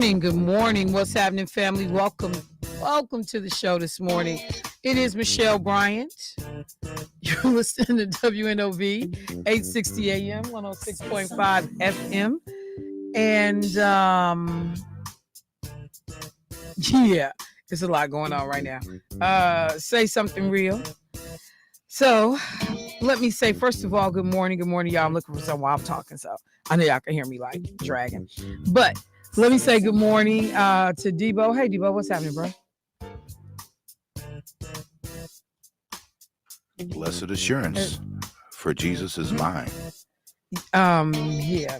Good morning. What's happening, family? Welcome to the show this morning. It is Michelle Bryant. You're listening to WNOV 860 AM, 106.5 FM. And yeah, there's a lot going on right now. Say something real. So let me say, first of all, good morning, y'all. I'm looking for someone I'm talking, so I know y'all can hear me like dragging. But let me say good morning to Debo. Hey, Debo, what's happening, bro? Blessed assurance, for Jesus is mine. Yeah.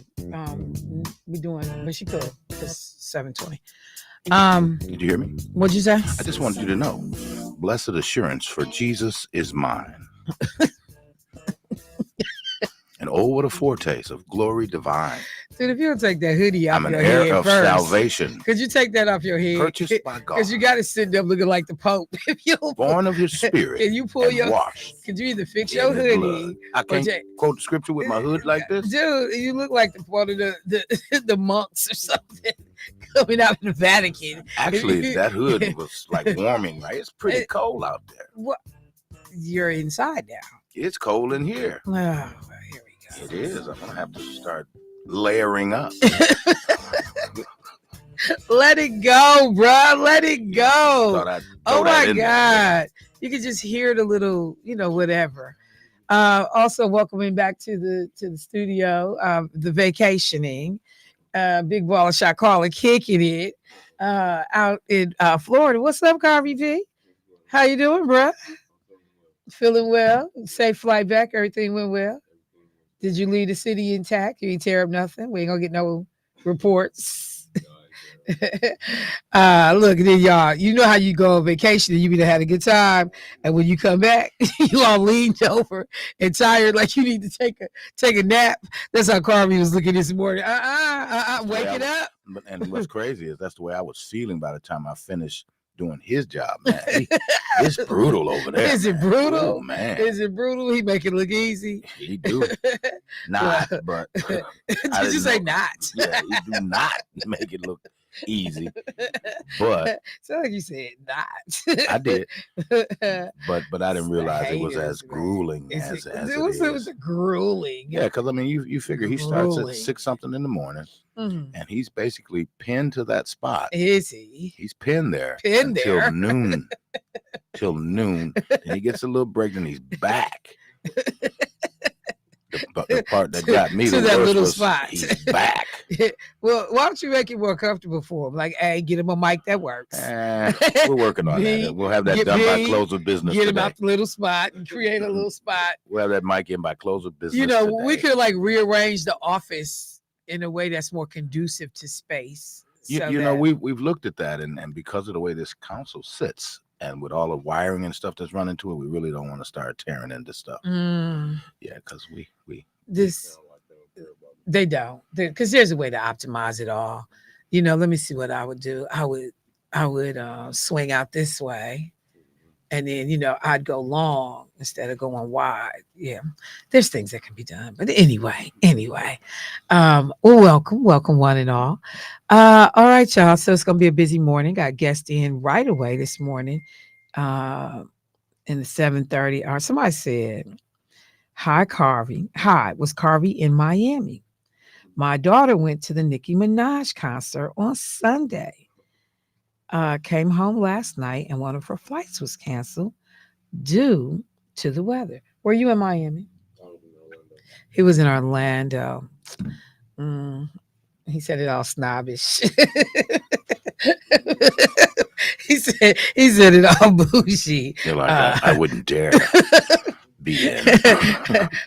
We're doing, but she could. It's 7:20. Did you hear me? What'd you say? I just wanted you to know, blessed assurance, for Jesus is mine. And oh, what a foretaste of glory divine. Dude, if you don't take that hoodie off I'm an your heir head of first, salvation. Could you take that off your head? Purchased by God. Because you got to sit there looking like the Pope. If you Born of his spirit. Can you pull and your washed? Could you either fix your hoodie? I can't quote the scripture with my hood like this. Dude, you look like one of the monks or something coming out of the Vatican. Actually, that hood was like warming, right? It's pretty cold out there. What? You're inside now. It's cold in here. Oh, well, here we go. It is. I'm going to have to start layering up. Let it go, bro. Let it go. Oh my God. You can just hear the little, whatever. Also welcoming back to the studio, the vacationing, Big Baller Shot Caller kicking it out in Florida. What's up, Carvey V? How you doing, bro? Feeling well? Safe flight back. Everything went well. Did you leave the city intact? You ain't tear up nothing. We ain't gonna get no reports. Look, then y'all, you know how you go on vacation and you be had a good time, and when you come back, you all leaned over and tired, like you need to take a nap. That's how Carvey was looking this morning. Wake it up. And what's crazy is that's the way I was feeling by the time I finished doing his job, man. It's brutal over there. Is it brutal? Oh, man. Is it brutal? He make it look easy. He do. Not, but did you say not? Yeah, he do not make it look easy. But so like you said not. I did. But I didn't realize it was as grueling as it is. It was grueling. Yeah, because I mean you figure he starts at 6 something in the morning. Mm-hmm. And he's basically pinned to that spot. Is he? He's pinned there until noon. Till noon. And he gets a little break and he's back. The part that got me to the that worst little was spot. He's back. Well, why don't you make it more comfortable for him? Like, hey, get him a mic that works. We're working on that. We'll have that done by close of business. Get him out the little spot and create a little spot. We'll have that mic in by close of business. We could like rearrange the office in a way that's more conducive to space. We've looked at that, and because of the way this council sits, and with all the wiring and stuff that's running to it, we really don't want to start tearing into stuff. Yeah, because they don't, because there's a way to optimize it all. Let me see what I would do. I would swing out this way. And then, I'd go long instead of going wide. Yeah, there's things that can be done. But anyway, welcome one and all. All right, y'all. So it's going to be a busy morning. Got guests in right away this morning in the 7:30 hour. Somebody said, hi, Carvey. Hi, was Carvey in Miami? My daughter went to the Nicki Minaj concert on Sunday. Came home last night and one of her flights was canceled due to the weather. Were you in Miami? He was in Orlando. He said it all snobbish. he said it all bougie. You're like, I wouldn't dare be in.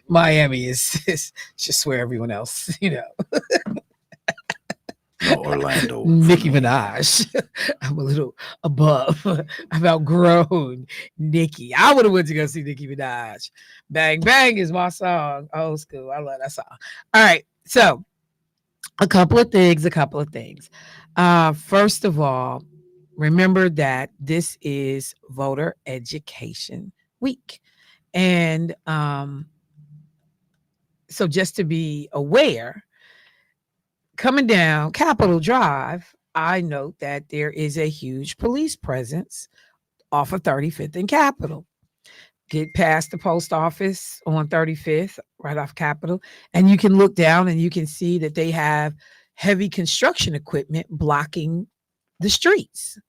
Miami is just where everyone else, No, Orlando. Nicki Minaj. I'm a little above. I've outgrown Nicki. I would have went to go see Nicki Minaj. Bang Bang is my song. Old school. I love that song. All right. So a couple of things. First of all, remember that this is Voter Education Week. And so just to be aware, coming down Capitol Drive I note that there is a huge police presence off of 35th and Capitol. Get past the post office on 35th, right off Capitol, and you can look down and you can see that they have heavy construction equipment blocking the streets.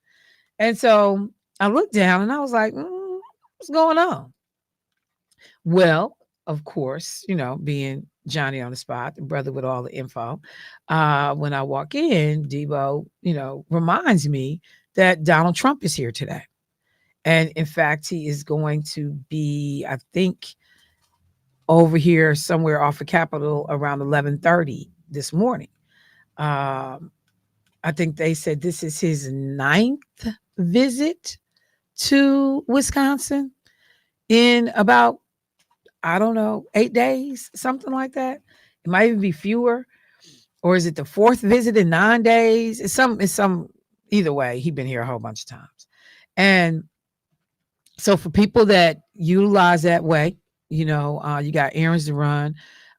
And so I looked down and I was like, what's going on? Well, of course, being Johnny on the spot, the brother with all the info, when I walk in, Debo, reminds me that Donald Trump is here today. And in fact, he is going to be, I think, over here somewhere off of Capitol around 11:30 this morning. Um, I think they said this is his ninth visit to Wisconsin in about, I don't know, 8 days, something like that. It might even be fewer. Or is it the fourth visit in 9 days? It's some either way, he's been here a whole bunch of times. And so for people that utilize that way, you got errands to run,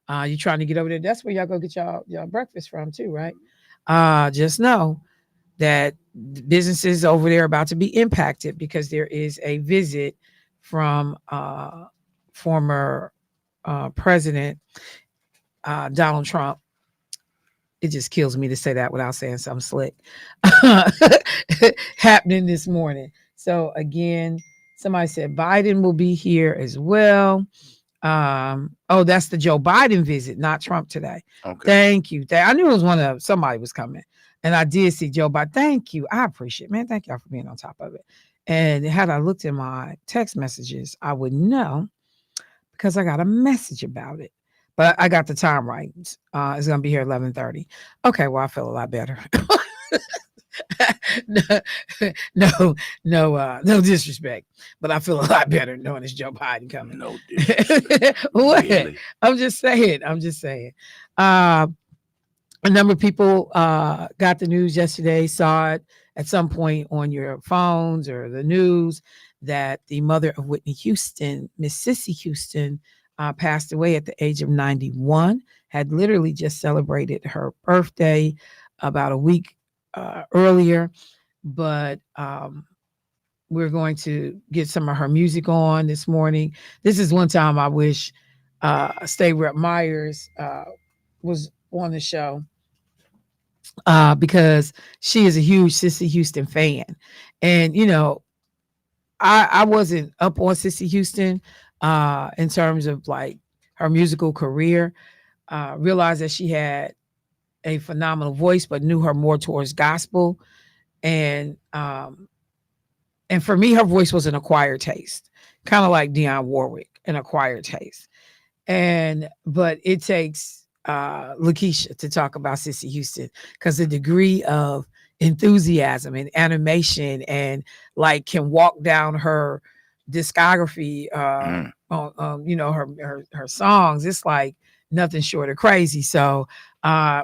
you're trying to get over there. That's where y'all go get y'all breakfast from too, right? Just know that businesses over there are about to be impacted because there is a visit from former President Donald Trump. It just kills me to say that without saying something slick. Happening this morning. So again, somebody said Biden will be here as well. That's the Joe Biden visit, not Trump today. Okay. Thank you. I knew it was somebody was coming. And I did see Joe Biden. Thank you. I appreciate it, man. Thank y'all for being on top of it. And had I looked at my text messages, I would know because I got a message about it. But I got the time right. It's going to be here 11:30. Okay, well, I feel a lot better. No disrespect, but I feel a lot better knowing it's Joe Biden coming. No disrespect. What? Really? I'm just saying. A number of people got the news yesterday, saw it at some point on your phones or the news that the mother of Whitney Houston, Miss Cissy Houston, passed away at the age of 91, had literally just celebrated her birthday about a week earlier. But we're going to get some of her music on this morning. This is one time I wish State Rep Myers was on the show because she is a huge Cissy Houston fan. And, I wasn't up on Cissy Houston in terms of like her musical career. Realized that she had a phenomenal voice, but knew her more towards gospel. And for me, her voice was an acquired taste, kind of like Dionne Warwick, an acquired taste. But it takes Lakeisha to talk about Cissy Houston because the degree of enthusiasm and animation and like can walk down her discography on her songs. It's like nothing short of crazy. So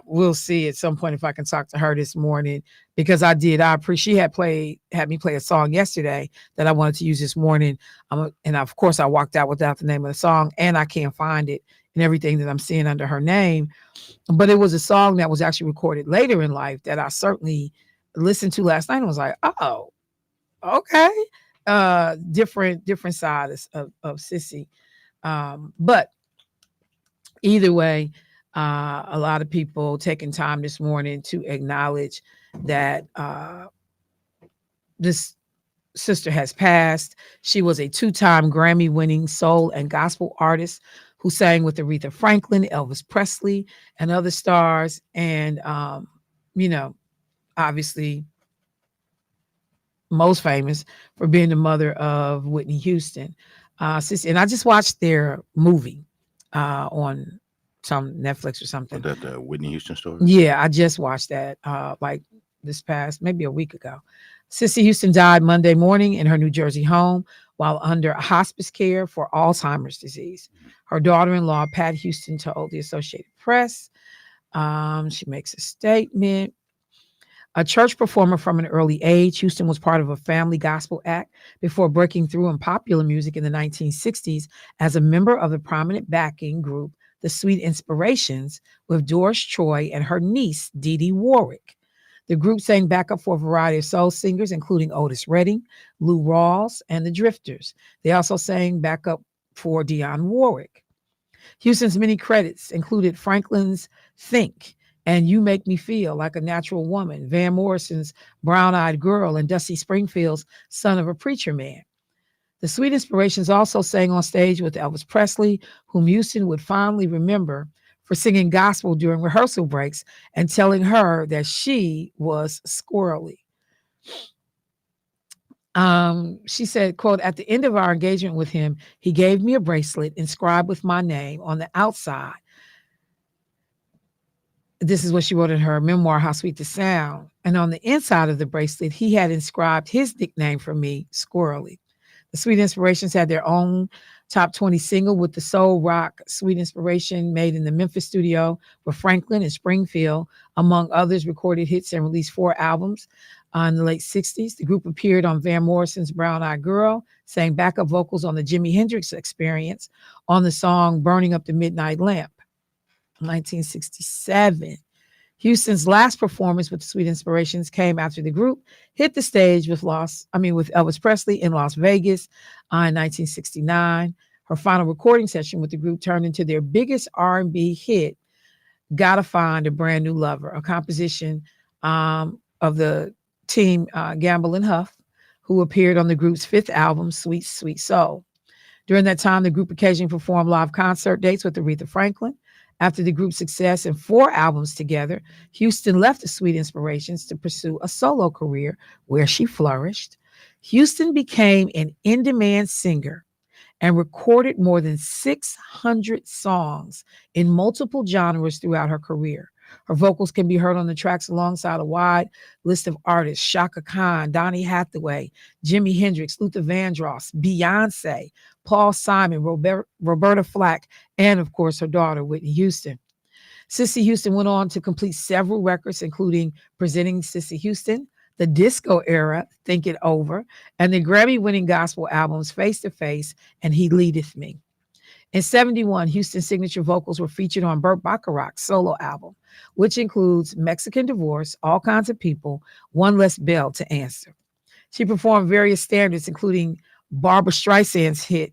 we'll see at some point if I can talk to her this morning because I appreciate she had me play a song yesterday that I wanted to use this morning. And of course I walked out without the name of the song and I can't find it and everything that I'm seeing under her name. But it was a song that was actually recorded later in life that I certainly listened to last night and was like, oh, okay. Different side of Cissy. But either way, a lot of people taking time this morning to acknowledge that this sister has passed. She was a 2-time Grammy-winning soul and gospel artist who sang with Aretha Franklin, Elvis Presley, and other stars. And, obviously most famous for being the mother of Whitney Houston. And I just watched their movie on some Netflix or something. That the Whitney Houston story? Yeah, I just watched that like this past, maybe a week ago. Cissy Houston died Monday morning in her New Jersey home while under hospice care for Alzheimer's disease. Her daughter-in-law, Pat Houston, told the Associated Press. She makes a statement. A church performer from an early age, Houston was part of a family gospel act before breaking through in popular music in the 1960s as a member of the prominent backing group, the Sweet Inspirations, with Doris Troy and her niece, Dee Dee Warwick. The group sang backup for a variety of soul singers, including Otis Redding, Lou Rawls, and the Drifters. They also sang backup for Dionne Warwick. Houston's many credits included Franklin's Think and You Make Me Feel Like a Natural Woman, Van Morrison's Brown Eyed Girl, and Dusty Springfield's Son of a Preacher Man. The Sweet Inspirations also sang on stage with Elvis Presley, whom Houston would fondly remember for singing gospel during rehearsal breaks and telling her that she was squirrely. She said, quote, at the end of our engagement with him, he gave me a bracelet inscribed with my name on the outside. This is what she wrote in her memoir, How Sweet the Sound. And on the inside of the bracelet, he had inscribed his nickname for me, Squirrely. The Sweet Inspirations had their own top 20 single with the soul rock Sweet Inspiration made in the Memphis studio, where Franklin and Springfield, among others, recorded hits and released 4 albums. In the late 60s, the group appeared on Van Morrison's Brown Eyed Girl, sang backup vocals on the Jimi Hendrix Experience on the song Burning Up the Midnight Lamp. 1967. Houston's last performance with the Sweet Inspirations came after the group hit the stage with Elvis Presley in Las Vegas in 1969. Her final recording session with the group turned into their biggest R&B hit, Gotta Find a Brand New Lover, a composition of the team Gamble and Huff, who appeared on the group's 5th album, Sweet Sweet Soul. During that time, the group occasionally performed live concert dates with Aretha Franklin. After the group's success in 4 albums together, Houston left the Sweet Inspirations to pursue a solo career where she flourished. Houston became an in-demand singer and recorded more than 600 songs in multiple genres throughout her career. Her vocals can be heard on the tracks alongside a wide list of artists: Chaka Khan, Donny Hathaway, Jimi Hendrix, Luther Vandross, Beyonce, Paul Simon, Roberta Flack, and of course her daughter, Whitney Houston. Cissy Houston went on to complete several records, including Presenting Cissy Houston, the disco era, Think It Over, and the Grammy-winning gospel albums Face to Face and He Leadeth Me. In 1971, Houston's signature vocals were featured on Burt Bacharach's solo album, which includes Mexican Divorce, All Kinds of People, One Less Bell to Answer. She performed various standards, including Barbra Streisand's hit,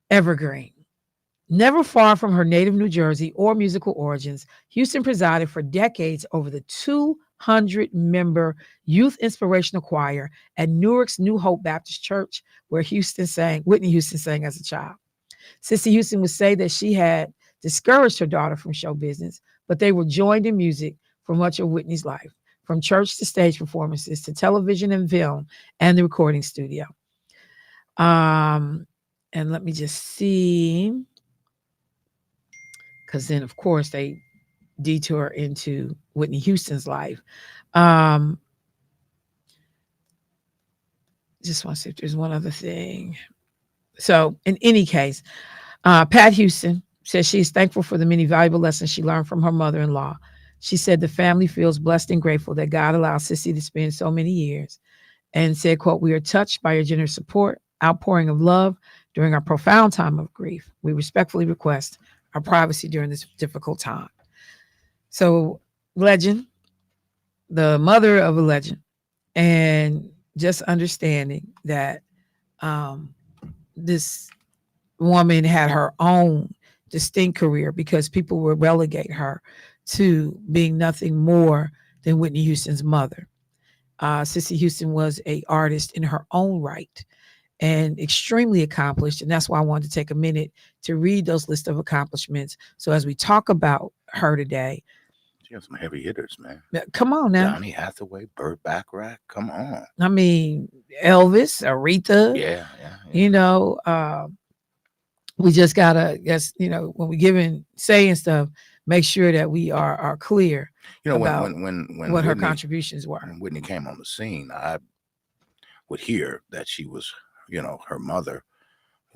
Evergreen. Never far from her native New Jersey or musical origins, Houston presided for decades over the 200-member youth inspirational choir at Newark's New Hope Baptist Church, where Whitney Houston sang as a child. Cissy Houston would say that she had discouraged her daughter from show business, but they were joined in music for much of Whitney's life, from church to stage performances to television and film and the recording studio. And let me just see, because then, of course, they detour into Whitney Houston's life. Just want to see if there's one other thing. So in any case, Pat Houston says she is thankful for the many valuable lessons she learned from her mother-in-law. She said the family feels blessed and grateful that God allowed Cissy to spend so many years, and said, quote, we are touched by your generous support, outpouring of love during our profound time of grief. We respectfully request our privacy during this difficult time. So, legend, the mother of a legend, and just understanding that this woman had her own distinct career because people would relegate her to being nothing more than Whitney Houston's mother. Cissy Houston was an artist in her own right and extremely accomplished. And that's why I wanted to take a minute to read those list of accomplishments. So as we talk about her today, she has some heavy hitters, man. Come on now. Donny Hathaway, Burt Bacharach, come on. I mean, Elvis, Aretha. Yeah. You know, we just gotta, when we saying stuff, make sure that we are clear. About when what Whitney, her contributions were. When Whitney came on the scene, I would hear that she was, her mother.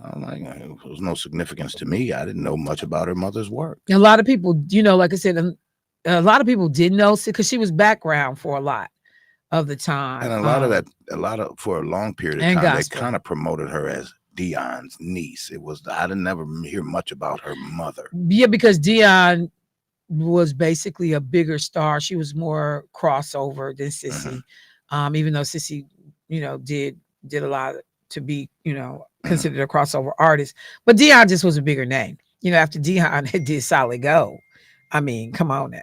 I'm like, it was no significance to me. I didn't know much about her mother's work. And a lot of people, like I said, a lot of people did know because she was background for a lot of the time. And for a long period of time, gospel. They kind of promoted her as Dion's niece. I didn't never hear much about her mother. Yeah, because Dionne was basically a bigger star. She was more crossover than Sissy. Even though Sissy, did a lot to be, considered a crossover artist. But Dion just was a bigger name. After Dion had did Solid Gold. I mean, come on now.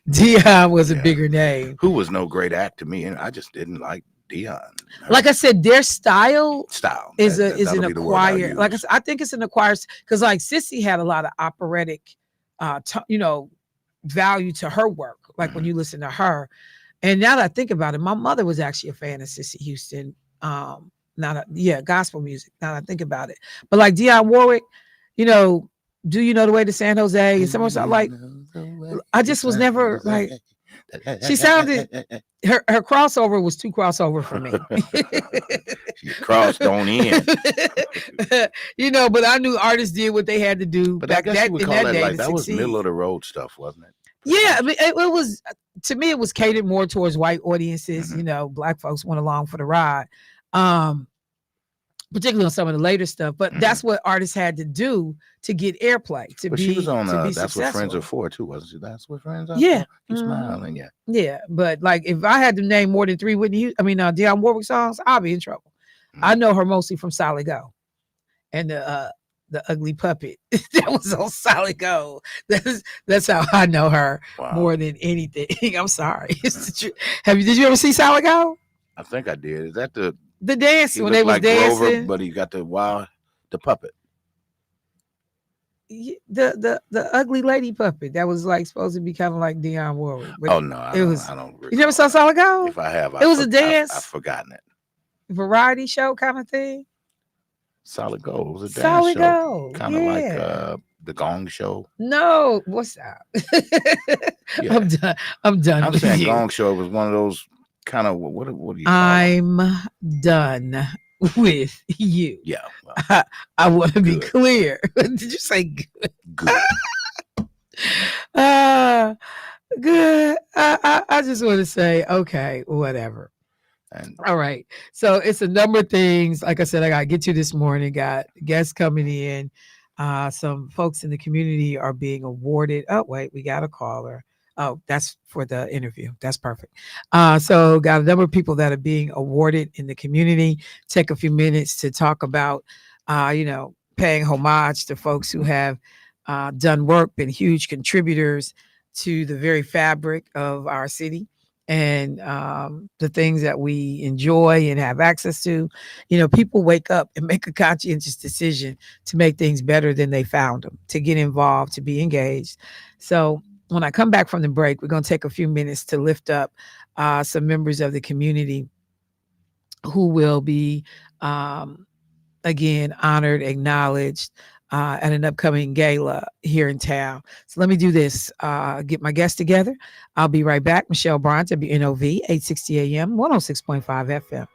Dion was a bigger name. Who was no great act to me, and I just didn't like Dion. Like I said, their style is an acquired. Like I think it's an acquired, because like Sissy had a lot of operatic, value to her work. Like when you listen to her, and now that I think about it, my mother was actually a fan of Sissy Houston. Gospel music. Now that I think about it, but like Dionne Warwick, do you know the way to San Jose? And someone said like, I just was never like. She sounded her crossover was too crossover for me. She crossed on in. But I knew artists did what they had to do. But I guess you would call that like that was middle of the road stuff, wasn't it? Yeah, I mean, it was, to me, it was catered more towards white audiences. Black folks went along for the ride, particularly on some of the later stuff. But that's what artists had to do to get airplay. She was on That's successful. What Friends Are For too, wasn't she? That's What Friends Are For. Keep smiling, yeah. Yeah, but like if I had to name more than 3 Dionne Warwick songs, I'll be in trouble. I know her mostly from Solid Gold and the ugly puppet that was on Solid Gold. That's how I know her more than anything. I'm sorry. Did you ever see Solid Gold? I think I did. Is that the dance when they was dancing? Grover, but he got the puppet. The ugly lady puppet that was like supposed to be kind of like Dionne Warwick. Oh no, I don't. You never saw Solid Gold? If I have, it was a dance. I've forgotten it. Variety show kind of thing. Solid Gold was a dance Solid show, Gold, kind of like the Gong Show. No, what's that? Yeah. I'm done. I'm saying Gong Show was one of those kind of what do you call I'm done with you. Yeah, well, I want to be clear. Did you say good? Good. Good. I just want to say, okay, whatever. All right. So it's a number of things. Like I said, I got to get to this morning. Got guests coming in. Some folks in the community are being awarded. Oh, wait, we got a caller. Oh, that's for the interview. That's perfect. So got a number of people that are being awarded in the community. Take a few minutes to talk about, paying homage to folks who have done work, been huge contributors to the very fabric of our city and the things that we enjoy and have access to. People wake up and make a conscientious decision to make things better than they found them, to get involved, to be engaged. So when I come back from the break, we're going to take a few minutes to lift up some members of the community who will be, again, honored, acknowledged at an upcoming gala here in town. So let me do this, get my guests together. I'll be right back. Michelle Bryant, WNOV, 860 AM, 106.5 FM.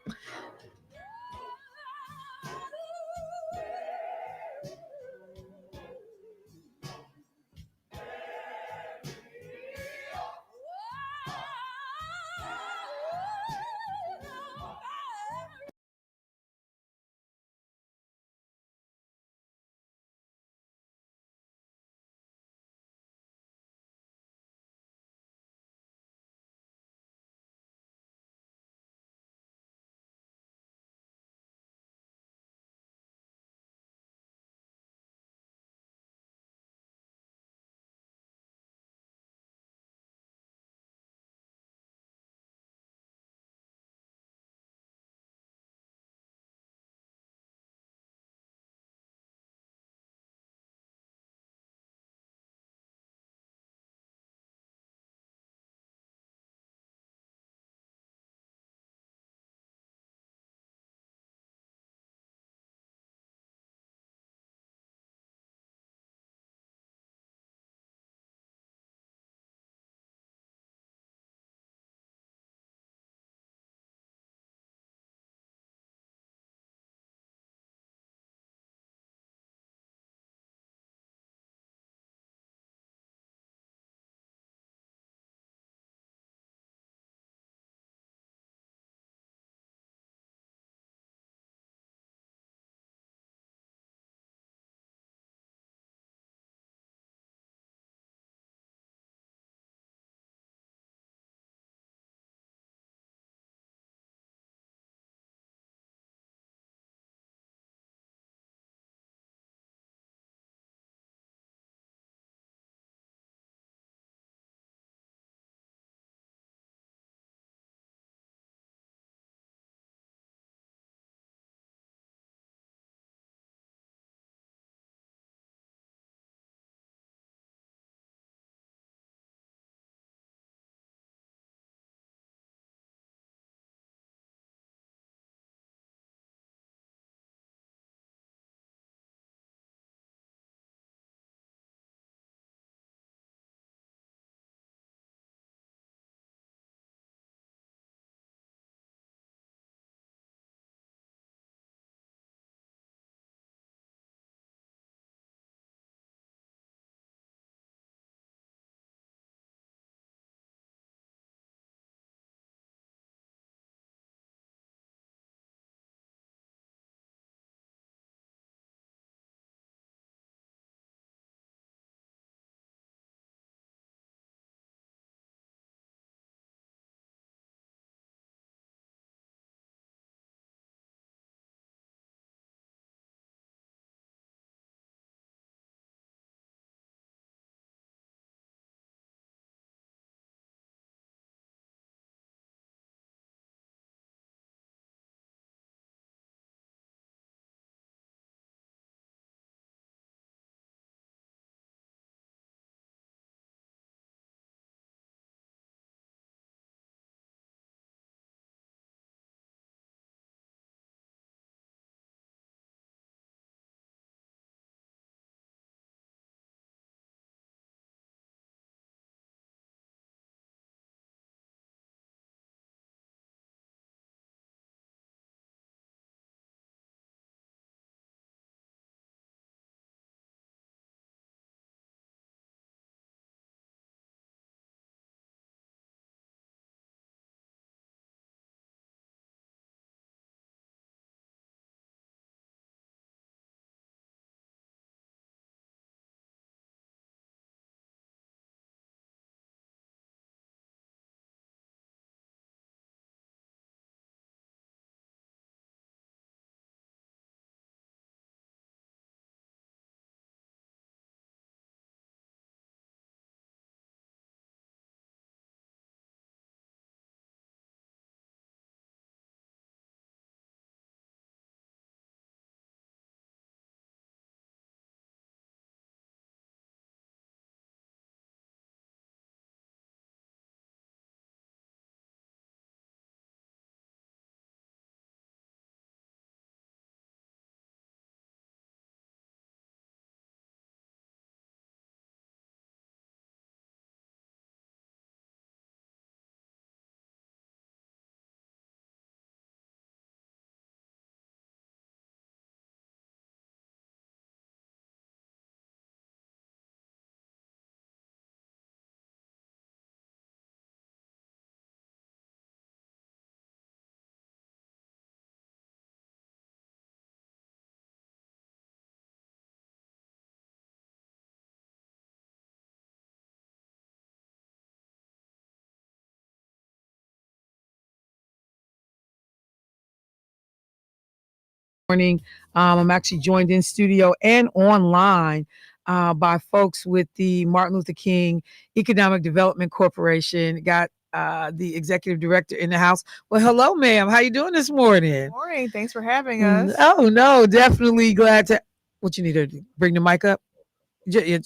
Morning. I'm actually joined in studio and online by folks with the Martin Luther King Economic Development Corporation. Got the executive director in the house. Well, hello, ma'am. How you doing this morning? Good morning. Thanks for having us. Oh no, definitely glad to. What you need to bring the mic up?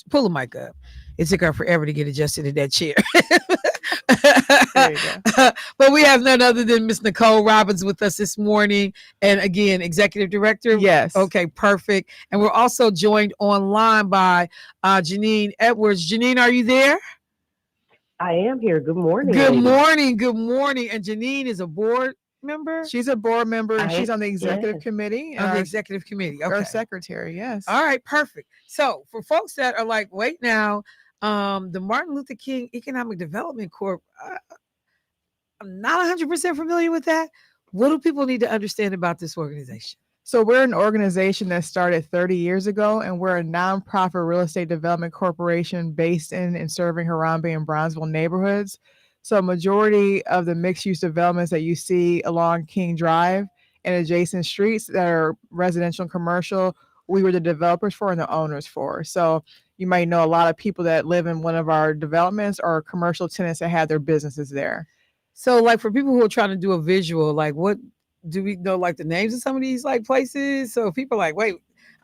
Pull the mic up. It took her forever to get adjusted to that chair. There you go. But we have none other than Miss Nicole Robbins with us this morning. And again, executive director. Yes. Okay, perfect. And we're also joined online by Genyne Edwards. Genyne, are you there? I am here. Good morning. Good morning. Good morning. And Genyne is a board member? She's a board member and she's on the executive committee. On the executive committee. Okay. Our secretary, yes. All right, perfect. So for folks that are like, wait now, the Martin Luther King Economic Development Corp, I'm not 100% familiar with that. What do people need to understand about this organization? So we're an organization that started 30 years ago, and we're a nonprofit real estate development corporation based in and serving Harambe and Bronzeville neighborhoods. So a majority of the mixed-use developments that you see along King Drive and adjacent streets that are residential and commercial, we were the developers for and the owners for. So you might know a lot of people that live in one of our developments or commercial tenants that have their businesses there. So like for people who are trying to do a visual, like what do we know, like the names of some of these like places? So people are like, wait,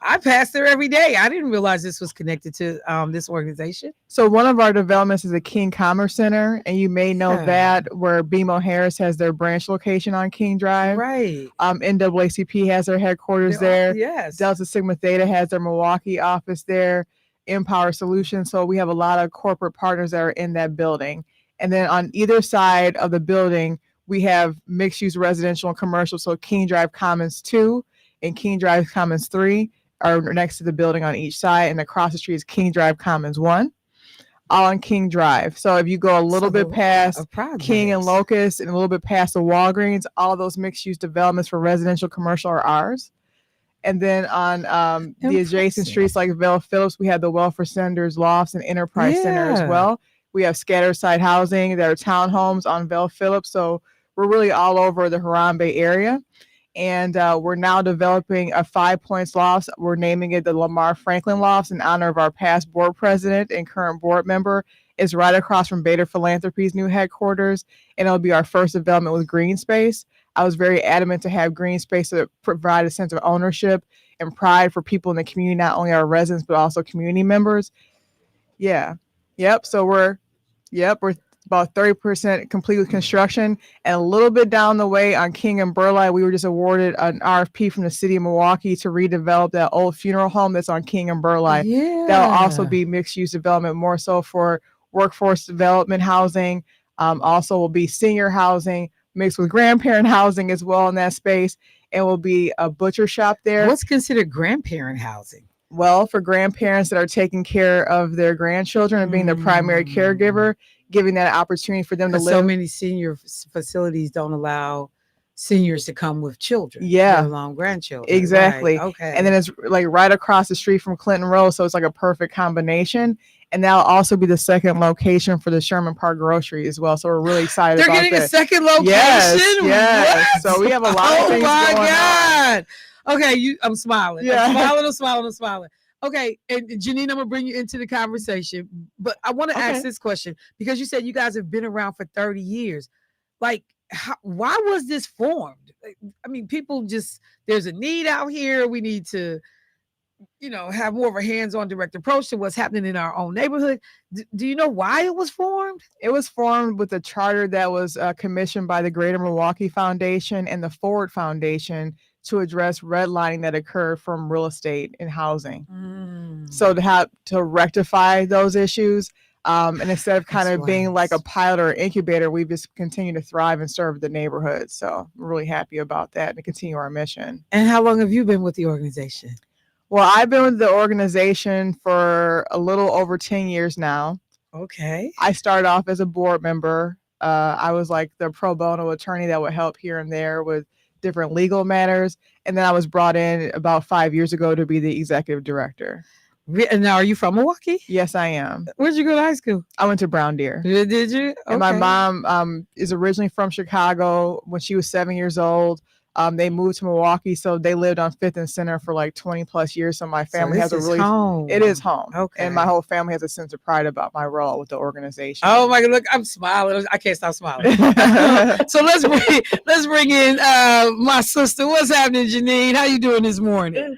I pass there every day. I didn't realize this was connected to this organization. So one of our developments is a King Commerce Center, and you may know that where BMO Harris has their branch location on King Drive. Right. NAACP has their headquarters there. Yes. Delta Sigma Theta has their Milwaukee office there. Empower Solutions. So we have a lot of corporate partners that are in that building. And then on either side of the building, we have mixed-use residential and commercial. So King Drive Commons 2 and King Drive Commons 3 are next to the building on each side. And across the street is King Drive Commons 1, all on King Drive. So if you go a little bit past King and Locust and a little bit past the Walgreens, all those mixed-use developments for residential, commercial are ours. And then on the adjacent streets like Bell Phillips, we have the Welfare Centers, Lofts, and Enterprise Center as well. We have scattered site housing. There are townhomes on Bell Phillips. So we're really all over the Harambe area. And we're now developing a 5 Points Lofts. We're naming it the Lamar Franklin Lofts in honor of our past board president and current board member. It's right across from Bader Philanthropy's new headquarters. And it'll be our first development with green space. I was very adamant to have green space to provide a sense of ownership and pride for people in the community, not only our residents, but also community members. Yeah. Yep. So we're about 30% complete with construction. And a little bit down the way on King and Burleigh, we were just awarded an RFP from the city of Milwaukee to redevelop that old funeral home that's on King and Burleigh. Yeah. That'll also be mixed use development, more so for workforce development housing. Also will be senior housing mixed with grandparent housing as well in that space. And will be a butcher shop there. What's considered grandparent housing? Well, for grandparents that are taking care of their grandchildren and being their primary caregiver, giving that opportunity for them to live. So many senior facilities don't allow seniors to come with children. Yeah. Let alone grandchildren. Exactly. Right. Okay. And then it's like right across the street from Clinton Road. So it's like a perfect combination. And that'll also be the second location for the Sherman Park Grocery as well. So we're really excited about that. They're getting a second location? Yes. What? So we have a lot of things going on. Okay, I'm smiling. Yeah. I'm smiling. Okay, and Genyne, I'm gonna bring you into the conversation, but I want to ask this question because you said you guys have been around for 30 years. Like, why was this formed? I mean, there's a need out here. We need to, have more of a hands-on direct approach to what's happening in our own neighborhood. Do you know why it was formed? It was formed with a charter that was commissioned by the Greater Milwaukee Foundation and the Forward Foundation to address redlining that occurred from real estate and housing. So to rectify those issues, and instead of kind of being like a pilot or incubator, we just continue to thrive and serve the neighborhood. So we're really happy about that and to continue our mission. And how long have you been with the organization? Well, I've been with the organization for a little over 10 years now. Okay. I started off as a board member. I was like the pro bono attorney that would help here and there with different legal matters. And then I was brought in about 5 years ago to be the executive director. And now, are you from Milwaukee? Yes, I am. Where'd you go to high school? I went to Brown Deer. Did you? Okay. And my mom is originally from Chicago. When she was 7 years old, They moved to Milwaukee, so they lived on 5th and Center for like 20 plus years. So my family has a really home. It is home. Okay. And my whole family has a sense of pride about my role with the organization. Oh my God! Look, I'm smiling. I can't stop smiling. So let's bring in my sister. What's happening, Genyne? How you doing this morning?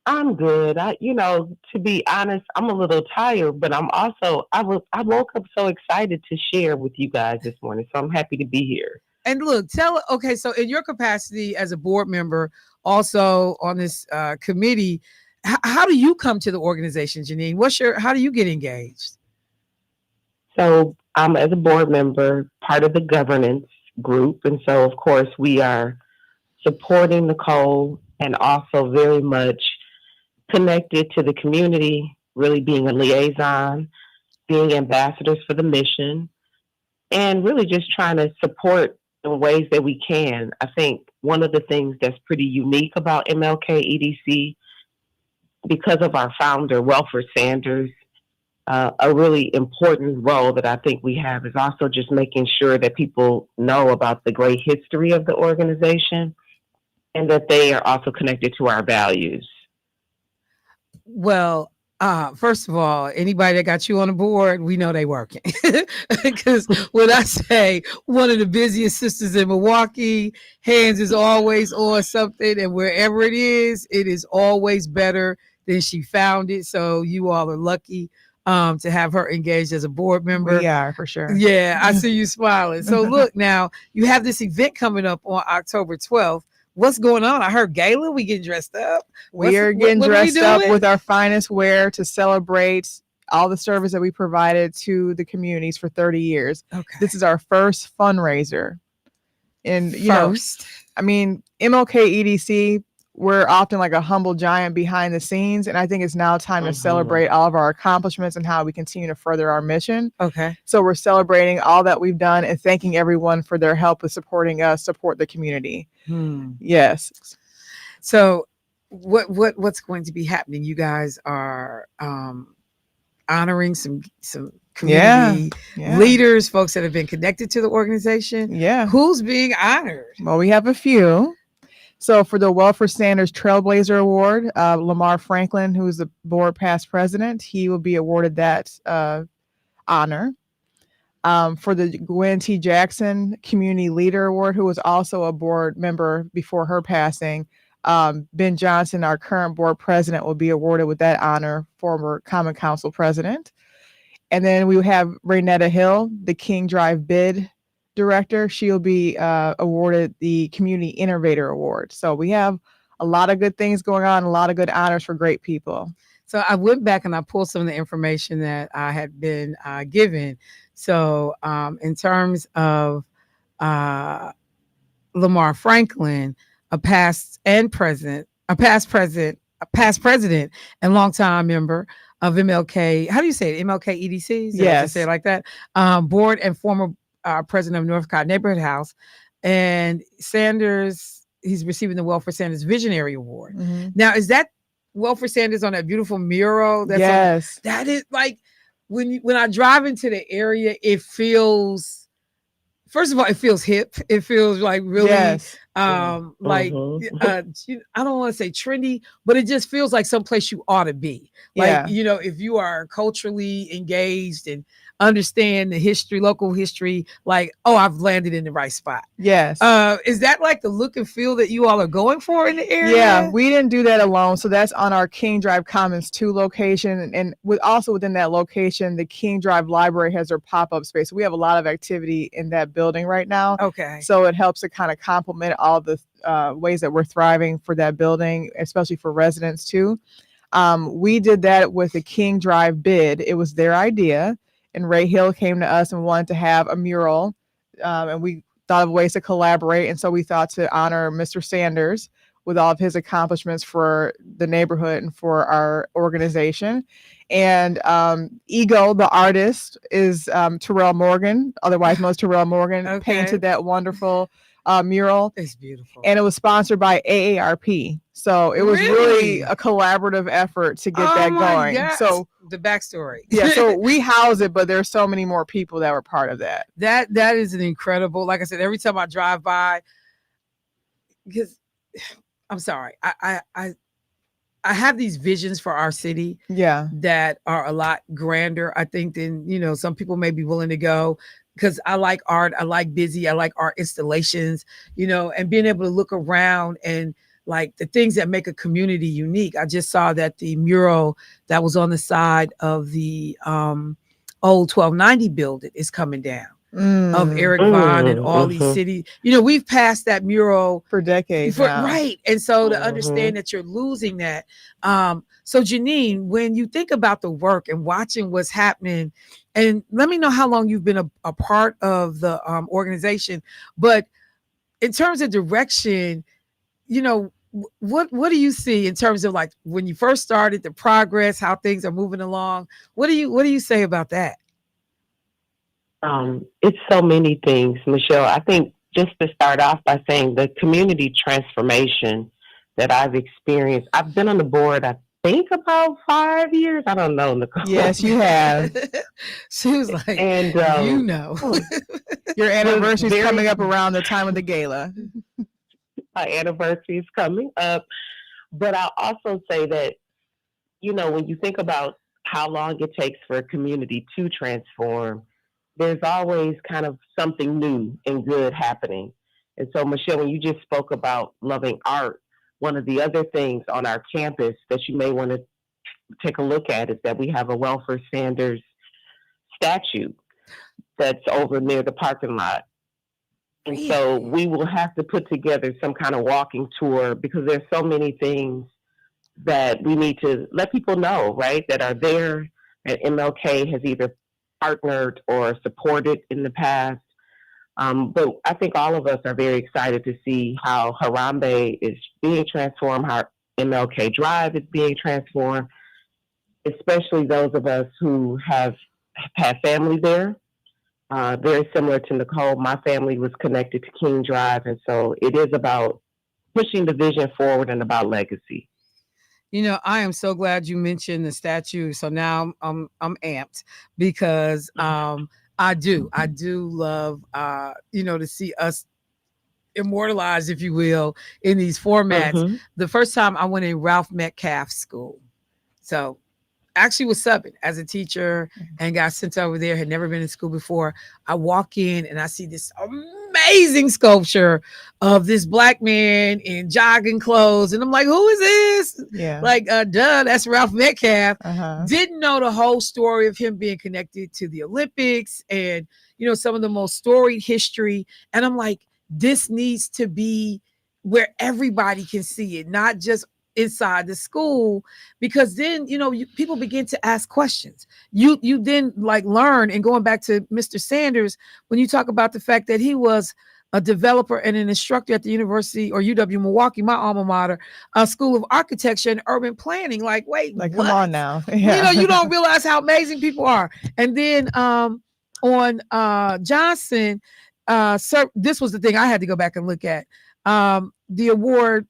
I'm good. To be honest, I'm a little tired, but I woke up so excited to share with you guys this morning. So I'm happy to be here. And look, okay, so in your capacity as a board member, also on this committee, how do you come to the organization, Genyne? How do you get engaged? So I'm, as a board member, part of the governance group. And so, of course, we are supporting Nicole and also very much connected to the community, really being a liaison, being ambassadors for the mission, and really just trying to support in ways that we can. I think one of the things that's pretty unique about Mlk Edc, because of our founder, Welford Sanders, a really important role that I think we have is also just making sure that people know about the great history of the organization and that they are also connected to our values. Well, first of all, anybody that got you on the board, we know they working. Because when I say one of the busiest sisters in Milwaukee, hands is always on something, and wherever it is always better than she found it. So you all are lucky to have her engaged as a board member. We are, for sure. Yeah, I see you smiling. So look, now you have this event coming up on October 12th. What's going on? I heard gala. We getting dressed up. We are getting dressed up with our finest wear to celebrate all the service that we provided to the communities for 30 years. Okay. This is our first fundraiser. And Mlk EDC, we're often like a humble giant behind the scenes. And I think it's now time to celebrate all of our accomplishments and how we continue to further our mission. Okay. So we're celebrating all that we've done and thanking everyone for their help with supporting us, support the community. Yes. So what's going to be happening? You guys are honoring some community leaders, folks that have been connected to the organization. Yeah. Who's being honored? Well, we have a few. So for the Welford Sanders Trailblazer Award, Lamar Franklin, who is the board past president, he will be awarded that honor. For the Gwen T. Jackson Community Leader Award, who was also a board member before her passing, Ben Johnson, our current board president, will be awarded with that honor, former Common Council president. And then we have Raynetta Hill, the King Drive Bid Director. She'll be awarded the Community Innovator Award. So we have a lot of good things going on, a lot of good honors for great people. So I went back and I pulled some of the information that I had been given. So in terms of Lamar Franklin, a past president and longtime member of MLK. How do you say it? MLK EDC? Yes. Say it like that. Board and former president of Northcott Neighborhood House. And Sanders, he's receiving the Welford Sanders Visionary Award. Now, is that Welford Sanders on that beautiful mural? Yes. That is like, when I drive into the area, it feels, first of all, it feels hip. It feels like really, like, I don't want to say trendy, but it just feels like someplace you ought to be. Like, if you are culturally engaged and understand the history, local history, like, oh, I've landed in the right spot. Yes. Is that like the look and feel that you all are going for in the area? Yeah, we didn't do that alone. So that's on our King Drive Commons 2 location. And also within that location, the King Drive Library has their pop-up space. So we have a lot of activity in that building right now. Okay. So it helps to kind of complement all the ways that we're thriving for that building, especially for residents too. We did that with the King Drive bid. It was their idea. And Ray Hill came to us and wanted to have a mural. And we thought of ways to collaborate. And so we thought to honor Mr. Sanders with all of his accomplishments for the neighborhood and for our organization. And Ego, the artist, is Terrell Morgan, otherwise known as Terrell Morgan, painted that wonderful mural. It's beautiful. And it was sponsored by AARP. So it was really a collaborative effort to get that going. Gosh. So the backstory. Yeah, so we house it, but there's so many more people that were part of that. That is an incredible, like I said, every time I drive by, because I'm sorry, I have these visions for our city Yeah. that are a lot grander, I think, than, some people may be willing to go, because I like art. I like busy. I like art installations, and being able to look around and like the things that make a community unique. I just saw that the mural that was on the side of the old 1290 building is coming down, of Eric Vaughn and all these cities. We've passed that mural for decades now. Right. And so to understand that you're losing that. So Genyne, when you think about the work and watching what's happening, and let me know how long you've been a part of the organization, but in terms of direction, what do you see in terms of like when you first started, the progress, how things are moving along? What do you say about that? It's so many things, Michelle. I think just to start off by saying the community transformation that I've experienced, I've been on the board, I think about 5 years. I don't know, Nicole. Yes, you have. She was like, and your anniversary is coming up around the time of the gala. My anniversary is coming up. But I'll also say that, when you think about how long it takes for a community to transform, there's always kind of something new and good happening. And so, Michelle, when you just spoke about loving art, one of the other things on our campus that you may want to take a look at is that we have a Welfare Sanders statue that's over near the parking lot. And so we will have to put together some kind of walking tour, because there's so many things that we need to let people know, right, that are there. And MLK has either partnered or supported in the past. But I think all of us are very excited to see how Harambe is being transformed, how MLK Drive is being transformed, especially those of us who have had family there. Very similar to Nicole, my family was connected to King Drive. And so it is about pushing the vision forward and about legacy. I am so glad you mentioned the statue. So now I'm amped, because I do love to see us immortalized, if you will, in these formats. The first time I went in Ralph Metcalf's school, so actually was subbing as a teacher and got sent over there, had never been in school before. I walk in and I see this amazing sculpture of this Black man in jogging clothes. And I'm like, who is this? Yeah. Like, that's Ralph Metcalf. Didn't know the whole story of him being connected to the Olympics and, some of the most storied history. And I'm like, this needs to be where everybody can see it, not just inside the school, because then people begin to ask questions. You then like learn, and going back to Mr. Sanders, when you talk about the fact that he was a developer and an instructor at the University, or UW Milwaukee, my alma mater, a School of Architecture and Urban Planning. Like, wait, like, what? Come on now. Yeah. You don't realize how amazing people are. And then on Johnson, this was the thing I had to go back and look at. The award.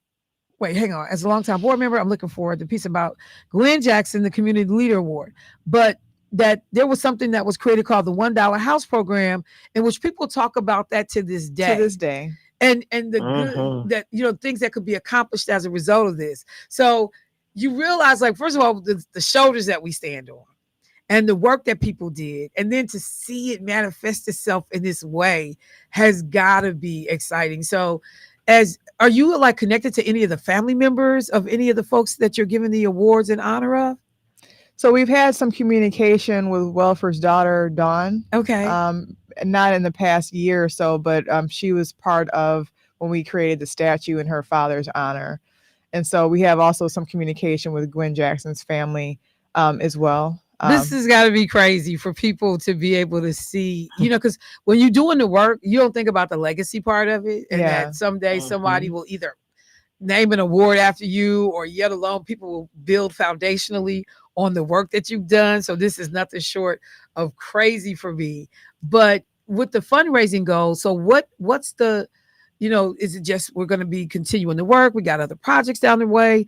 Wait, hang on. As a longtime board member, I'm looking for the piece about Glenn Jackson, the Community Leader Award. But that there was something that was created called the $1 House Program, in which people talk about that to this day. To this day. And the good that, things that could be accomplished as a result of this. So you realize, like, first of all, the shoulders that we stand on and the work that people did. And then to see it manifest itself in this way has got to be exciting. So are you like connected to any of the family members of any of the folks that you're giving the awards in honor of? So we've had some communication with Welfare's daughter, Dawn. Okay. Not in the past year or so, but she was part of when we created the statue in her father's honor. And so we have also some communication with Gwen Jackson's family as well. This has got to be crazy for people to be able to see, because when you're doing the work, you don't think about the legacy part of it. And that someday somebody will either name an award after you, or yet alone people will build foundationally on the work that you've done. So this is nothing short of crazy for me. But with the fundraising goal, so what's the, is it just we're going to be continuing the work? We got other projects down the way.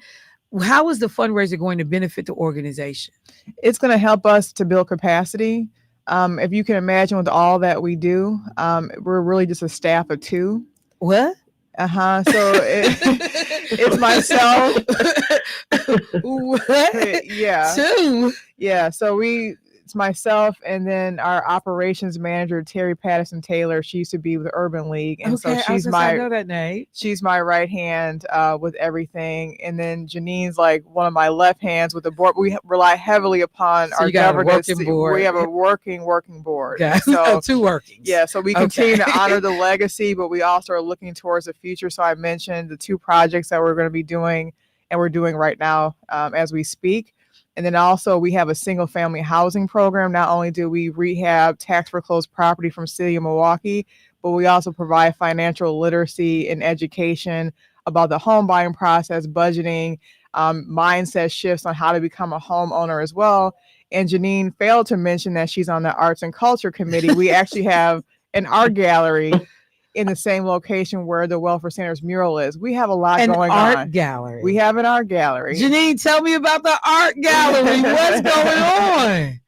How is the fundraiser going to benefit the organization? It's going to help us to build capacity. If you can imagine with all that we do, we're really just a staff of 2. What? So it's myself. What? Yeah. 2. Yeah. So it's myself, and then our operations manager, Terry Patterson Taylor. She used to be with Urban League. And so I know that name. She's my right hand with everything. And then Genyne's like one of my left hands with the board. We rely heavily upon our governance. Board. We have a working board. So 2 workings. Yeah. So we continue to honor the legacy, but we also are looking towards the future. So I mentioned the 2 projects that we're going to be doing, and we're doing right now as we speak. And then also we have a single family housing program. Not only do we rehab tax foreclosed property from city of Milwaukee, but we also provide financial literacy and education about the home buying process, budgeting, mindset shifts on how to become a homeowner as well. And Genyne failed to mention that she's on the Arts and Culture Committee. We actually have an art gallery in the same location where the Welfare Center's mural is. We have a lot going on. An art gallery. We have an art gallery. Genyne, tell me about the art gallery. What's going on?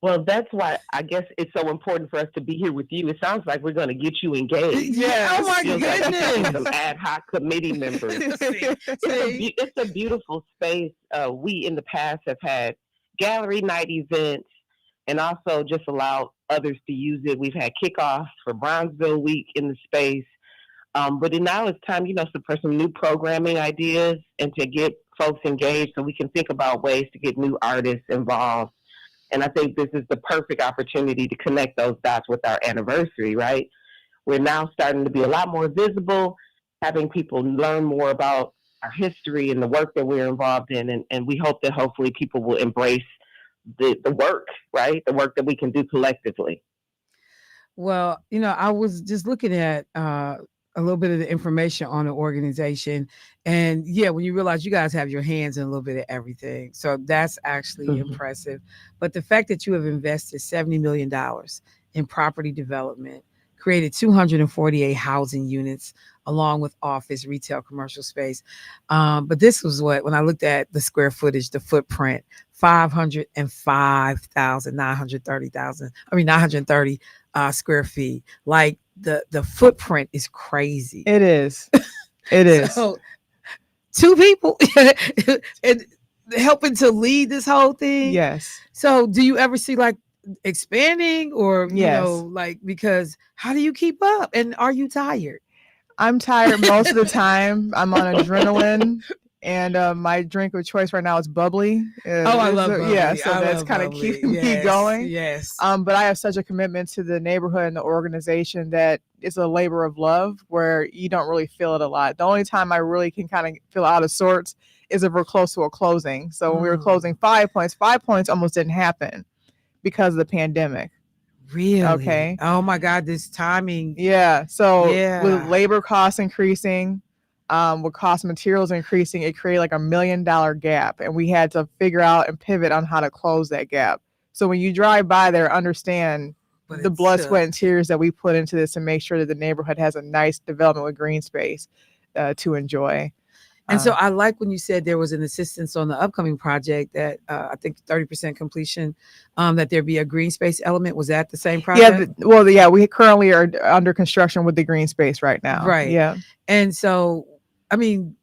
Well, that's why I guess it's so important for us to be here with you. It sounds like we're going to get you engaged. Yeah. Oh my goodness. Like some ad hoc committee members. It's a beautiful space. We in the past have had gallery night events and also just allowed others to use it. We've had kickoffs for Brownsville Week in the space. But now it's time, for some new programming ideas and to get folks engaged so we can think about ways to get new artists involved. And I think this is the perfect opportunity to connect those dots with our anniversary, right? We're now starting to be a lot more visible, having people learn more about our history and the work that we're involved in. And we hope that hopefully people will embrace the work, right? The work that we can do collectively. Well, I was just looking at a little bit of the information on the organization. And yeah, when you realize you guys have your hands in a little bit of everything. So that's actually impressive. But the fact that you have invested $70 million in property development, created 248 housing units, along with office, retail, commercial space. But this was when I looked at the square footage, the footprint, 930 square feet. Like the footprint is crazy. It is. It is. So 2 people and helping to lead this whole thing. Yes. So do you ever see like expanding or, because how do you keep up? And are you tired? I'm tired most of the time. I'm on adrenaline. And my drink of choice right now is bubbly. I love bubbly. Yeah, so that's kind of keeping me going. Yes. But I have such a commitment to the neighborhood and the organization that it's a labor of love where you don't really feel it a lot. The only time I really can kind of feel out of sorts is if we're close to a closing. So when we were closing 5 points almost didn't happen because of the pandemic. Really? Okay. Oh my God, this timing. Yeah. So with labor costs increasing, with cost of materials increasing, it created like $1 million gap. And we had to figure out and pivot on how to close that gap. So when you drive by there, understand the blood, sweat, and tears that we put into this to make sure that the neighborhood has a nice development with green space to enjoy. And so I like when you said there was an assistance on the upcoming project that I think 30% completion, that there be a green space element. Was that the same project? Yeah. We currently are under construction with the green space right now. Right. Yeah. And so, I mean,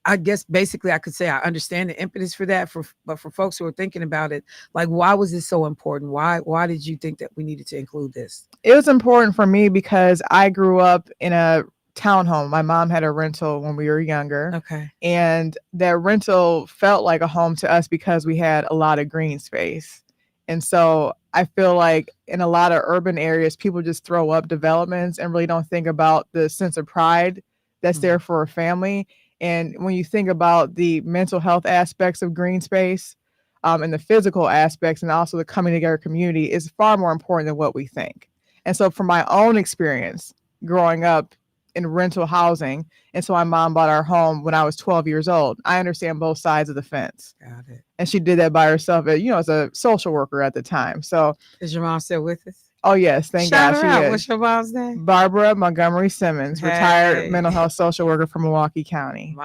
I guess basically I could say I understand the impetus for that, but for folks who are thinking about it, like, why was this so important? Why did you think that we needed to include this? It was important for me because I grew up in a townhome. My mom had a rental when we were younger. Okay. And that rental felt like a home to us because we had a lot of green space. And so I feel like in a lot of urban areas, people just throw up developments and really don't think about the sense of pride that's there for a family. And when you think about the mental health aspects of green space, and the physical aspects and also the coming together community is far more important than what we think. And so from my own experience growing up in rental housing, and so my mom bought our home when I was 12 years old, I understand both sides of the fence. Got it. And she did that by herself, as a social worker at the time. So is your mom still with us? Oh, yes. Thank Shout God her she out. is. What's your mom's name? Barbara Montgomery Simmons, retired mental health social worker from Milwaukee County.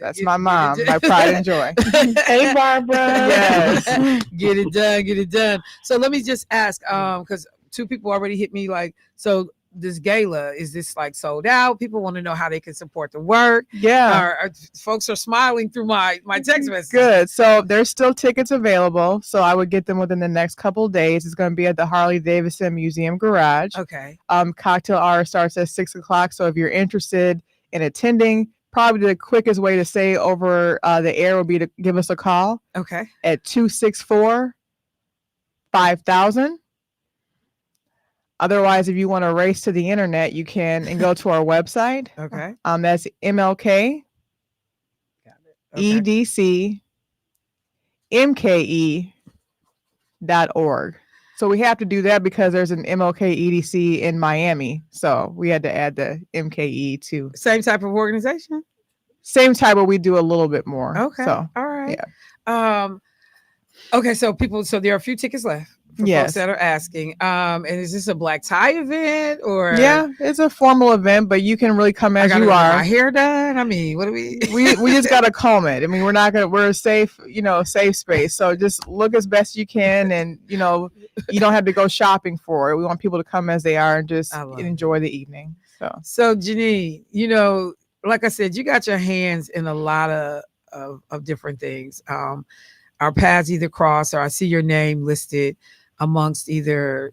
That's my mom, my pride and joy. Hey, Barbara. Yes. Get it done. So let me just ask, because 2 people already hit me like, so this gala? Is this like sold out? People want to know how they can support the work. Yeah. Folks are smiling through my text message. Good. So there's still tickets available. So I would get them within the next couple of days. It's going to be at the Harley Davidson Museum Garage. Okay. Cocktail hour starts at 6:00. So if you're interested in attending, probably the quickest way to say over the air would be to give us a call. Okay. At 264-5000. Otherwise, if you want to race to the internet, you can and go to our website. Okay. That's Mlk Edc MKE.org. So we have to do that because there's an Mlk EDC in Miami. So we had to add the MKE too. Same type of organization? Same type, but we do a little bit more. Okay. So, all right. Yeah. Okay. So there are a few tickets left for folks that are asking. And is this a black tie event or? Yeah, it's a formal event, but you can really come as you are. My hair done. I mean, what do we? we just got to comb it. I mean, we're a safe, safe space. So just look as best you can, and you don't have to go shopping for it. We want people to come as they are and just enjoy the evening. So Genyne, like I said, you got your hands in a lot of different things. Our paths either cross, or I see your name listed amongst either,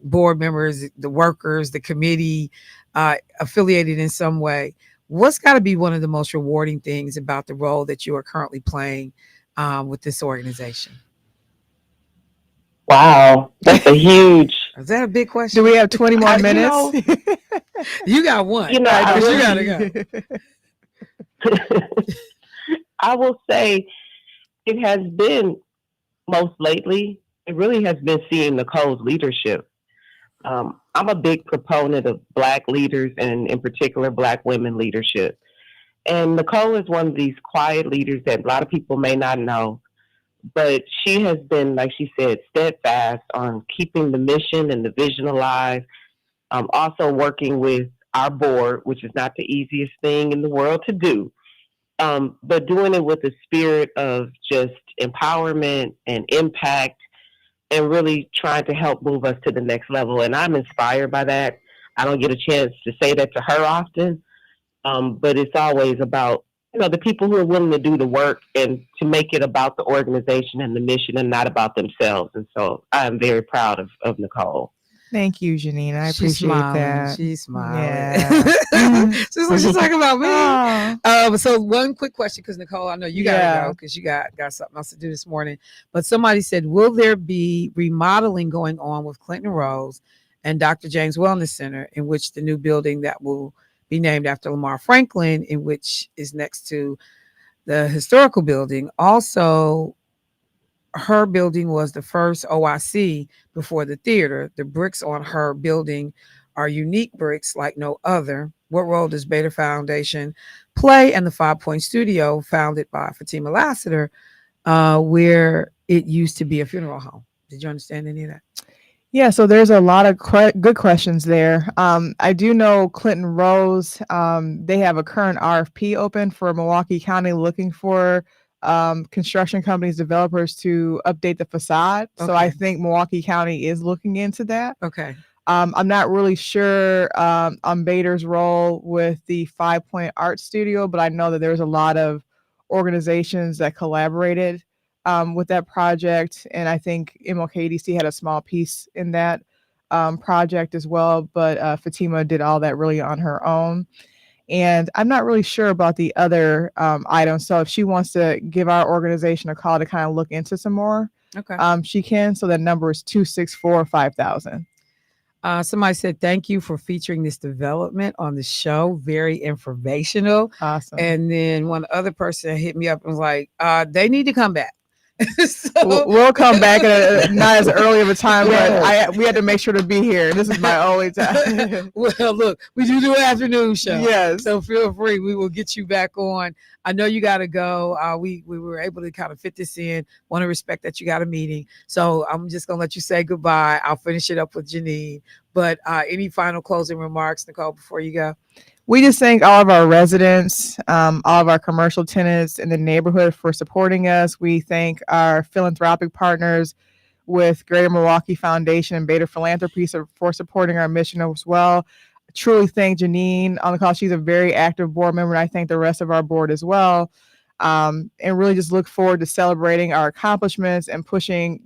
board members, the workers, the committee, affiliated in some way. What's got to be one of the most rewarding things about the role that you are currently playing with this organization? Wow, that's a huge. Is that a big question? Do we have 20 more minutes? You got one. You gotta go. I will say it has been most lately. It really has been seeing Nicole's leadership. I'm a big proponent of Black leaders, and in particular, Black women leadership. And Nicole is one of these quiet leaders that a lot of people may not know, but she has been, like she said, steadfast on keeping the mission and the vision alive. Also working with our board, which is not the easiest thing in the world to do, but doing it with a spirit of just empowerment and impact, and really trying to help move us to the next level. And I'm inspired by that. I don't get a chance to say that to her often, but it's always about, the people who are willing to do the work and to make it about the organization and the mission and not about themselves. And so I'm very proud of Nicole. Thank you, Genyne. I appreciate that. She's smiling. Yeah. She's talking about me. So one quick question, because Nicole, I know you gotta go because you got something else to do this morning. But somebody said, will there be remodeling going on with Clinton Rose and Dr. James Wellness Center, in which the new building that will be named after Lamar Franklin, in which is next to the historical building? Also, her building was the first OIC before the theater. The bricks on her building are unique bricks like no other. What role does Beta Foundation play and the 5 Point Studio, founded by Fatima Lassiter, where it used to be a funeral home? Did you understand any of that? Yeah, so there's a lot of good questions there. I do know Clinton Rose, they have a current RFP open for Milwaukee County looking for construction companies, developers to update the facade. Okay. So I think Milwaukee County is looking into that. Okay. I'm not really sure on Bader's role with the 5 Point Art Studio, but I know that there's a lot of organizations that collaborated with that project. And I think Mlk Edc had a small piece in that project as well. But Fatima did all that really on her own. And I'm not really sure about the other items. So if she wants to give our organization a call to kind of look into some more, okay, she can. So that number is 264-5000. Somebody said, thank you for featuring this development on the show. Very informational. Awesome. And then one other person hit me up and was like, they need to come back. So, we'll come back at not as early of a time, but we had to make sure to be here. This is my only time. Well, look, we do an afternoon show. Yes. So feel free. We will get you back on. I know you got to go. We were able to kind of fit this in. Want to respect that you got a meeting. So I'm just going to let you say goodbye. I'll finish it up with Genyne. But any final closing remarks, Nicole, before you go? We just thank all of our residents, all of our commercial tenants in the neighborhood for supporting us. We thank our philanthropic partners. with Greater Milwaukee Foundation and Beta Philanthropy for supporting our mission as well. I truly thank Genyne on the call. She's a very active board member, and I thank the rest of our board as well. And really just look forward to celebrating our accomplishments and pushing,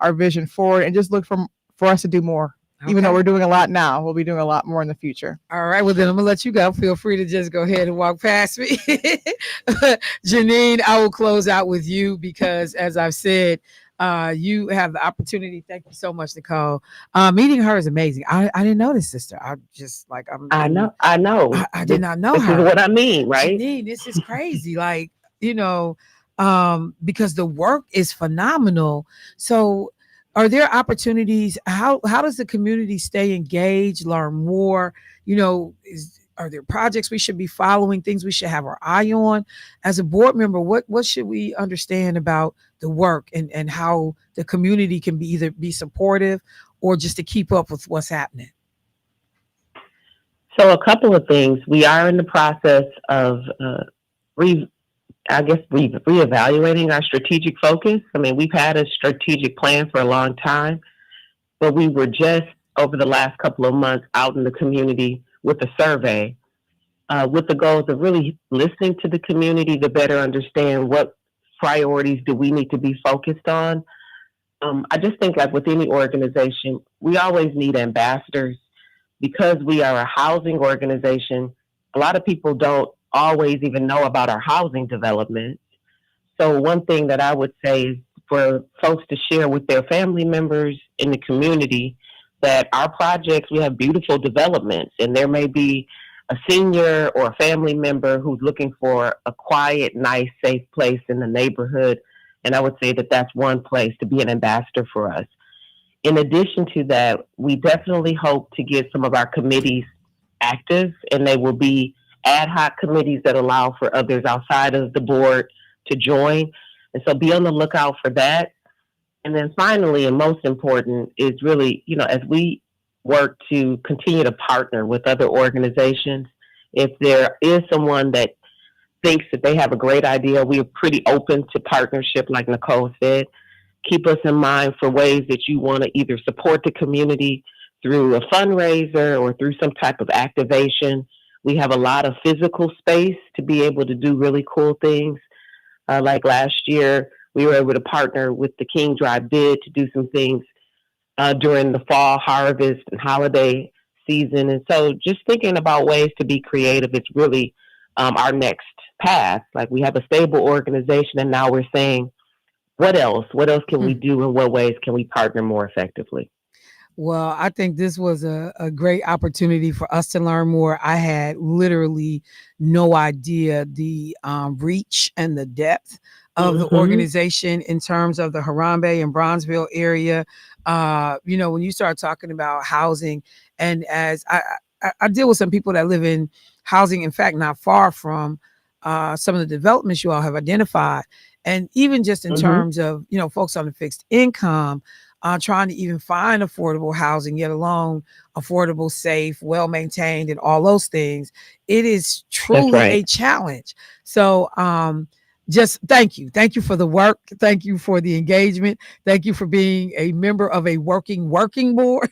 our vision forward, and just look for us to do more. Okay. Even though we're doing a lot now, we'll be doing a lot more in the future. All right. Well, then I'm going to let you go. Feel free to just go ahead and walk past me. Genyne, I will close out with you because, as I've said, you have the opportunity. Thank you so much, Nicole. Meeting her is amazing. I didn't know this sister. I just like, I know. I did not know her. This is what I mean, right? Genyne, this is crazy. Like, because the work is phenomenal. So are there opportunities? How does the community stay engaged, learn more? Are there projects we should be following, things we should have our eye on? As a board member, what should we understand about the work and how the community can either be supportive or just to keep up with what's happening? So a couple of things. We are in the process of reevaluating our strategic focus. I mean, we've had a strategic plan for a long time, but we were just over the last couple of months out in the community with a survey with the goals of really listening to the community to better understand what priorities do we need to be focused on. I just think like with any organization, we always need ambassadors because we are a housing organization. A lot of people don't always even know about our housing development. So one thing that I would say is for folks to share with their family members in the community that our projects, we have beautiful developments, and there may be a senior or a family member who's looking for a quiet, nice, safe place in the neighborhood. And I would say that that's one place to be an ambassador for us. In addition to that, we definitely hope to get some of our committees active, and they will be ad hoc committees that allow for others outside of the board to join. And so be on the lookout for that. And then finally, and most important, is really, as we work to continue to partner with other organizations, if there is someone that thinks that they have a great idea, we are pretty open to partnership, like Nicole said. Keep us in mind for ways that you want to either support the community through a fundraiser or through some type of activation. We have a lot of physical space to be able to do really cool things. Like last year, we were able to partner with the King Drive Bid to do some things during the fall harvest and holiday season. And so just thinking about ways to be creative, it's really our next path. Like we have a stable organization, and now we're saying, what else? What else can we do? In what ways can we partner more effectively? Well, I think this was a great opportunity for us to learn more. I had literally no idea the reach and the depth of the organization in terms of the Harambe and Bronzeville area. When you start talking about housing, and as I deal with some people that live in housing, in fact, not far from some of the developments you all have identified. And even just in terms of, folks on the fixed income, trying to even find affordable housing, yet alone affordable, safe, well-maintained, and all those things. It is truly a challenge. So just thank you. Thank you for the work. Thank you for the engagement. Thank you for being a member of a working board.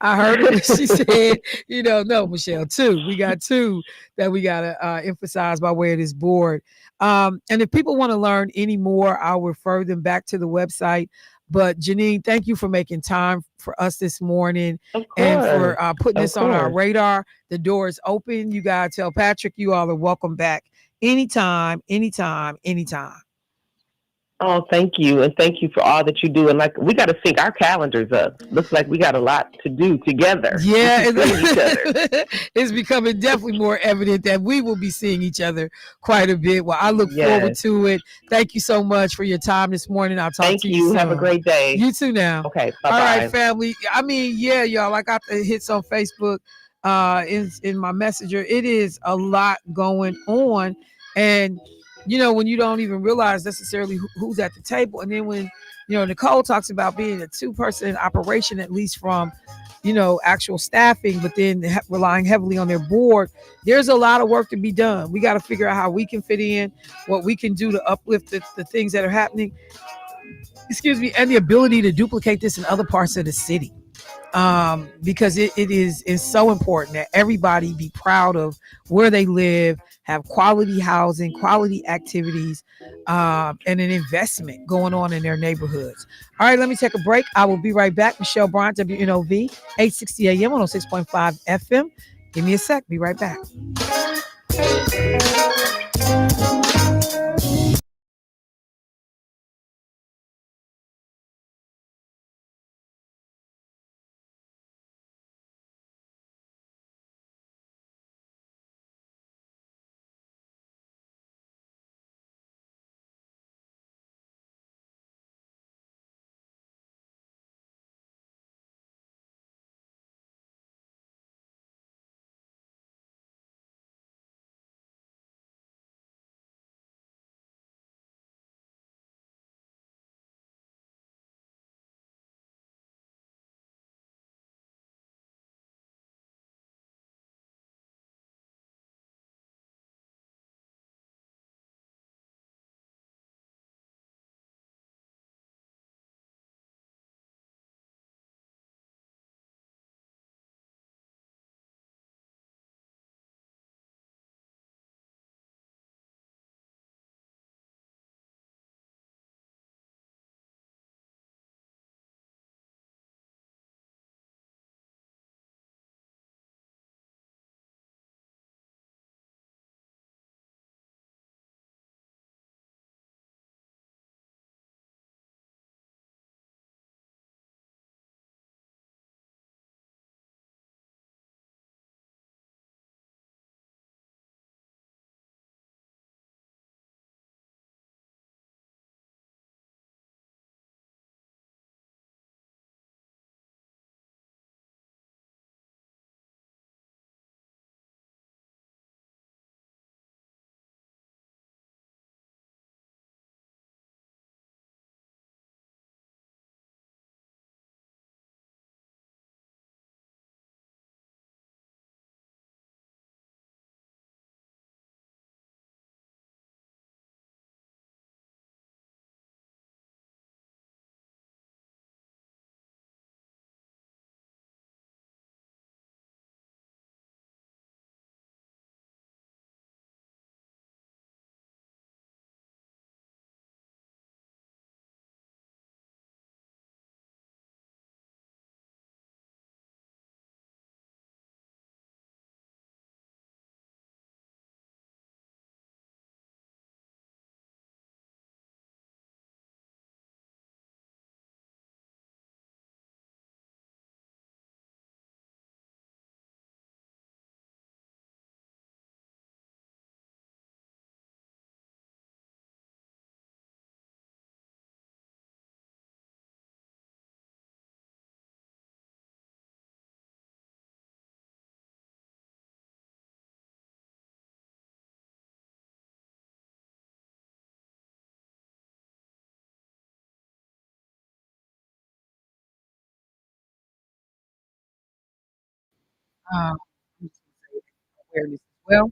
I heard her when she said, no, Michelle, two. We got two that we got to emphasize by way of this board. And if people want to learn any more, I'll refer them back to the website. But Genyne, thank you for making time for us this morning and for putting this on our radar. The door is open. You got to tell Patrick you all are welcome back anytime. Oh, thank you. And thank you for all that you do. And we got to sync our calendars up. Looks like we got a lot to do together. Yeah. It's becoming definitely more evident that we will be seeing each other quite a bit. Well, I look forward to it. Thank you so much for your time this morning. I'll talk to you soon. Have a great day. You too now. Okay. Bye-bye. All right, family. I mean, y'all, I got the hits on Facebook, in my messenger. It is a lot going on. And when you don't even realize necessarily who's at the table. And then when, Nicole talks about being a 2-person operation, at least from, actual staffing, but then relying heavily on their board, there's a lot of work to be done. We got to figure out how we can fit in, what we can do to uplift the things that are happening. excuse me, and the ability to duplicate this in other parts of the city. Because it is so important that everybody be proud of where they live, have quality housing, quality activities, and an investment going on in their neighborhoods. All right, let me take a break. I will be right back. Michelle Bryant, WNOV, 860 AM, 106.5 FM. Give me a sec. Be right back. I'm just gonna say awareness as well.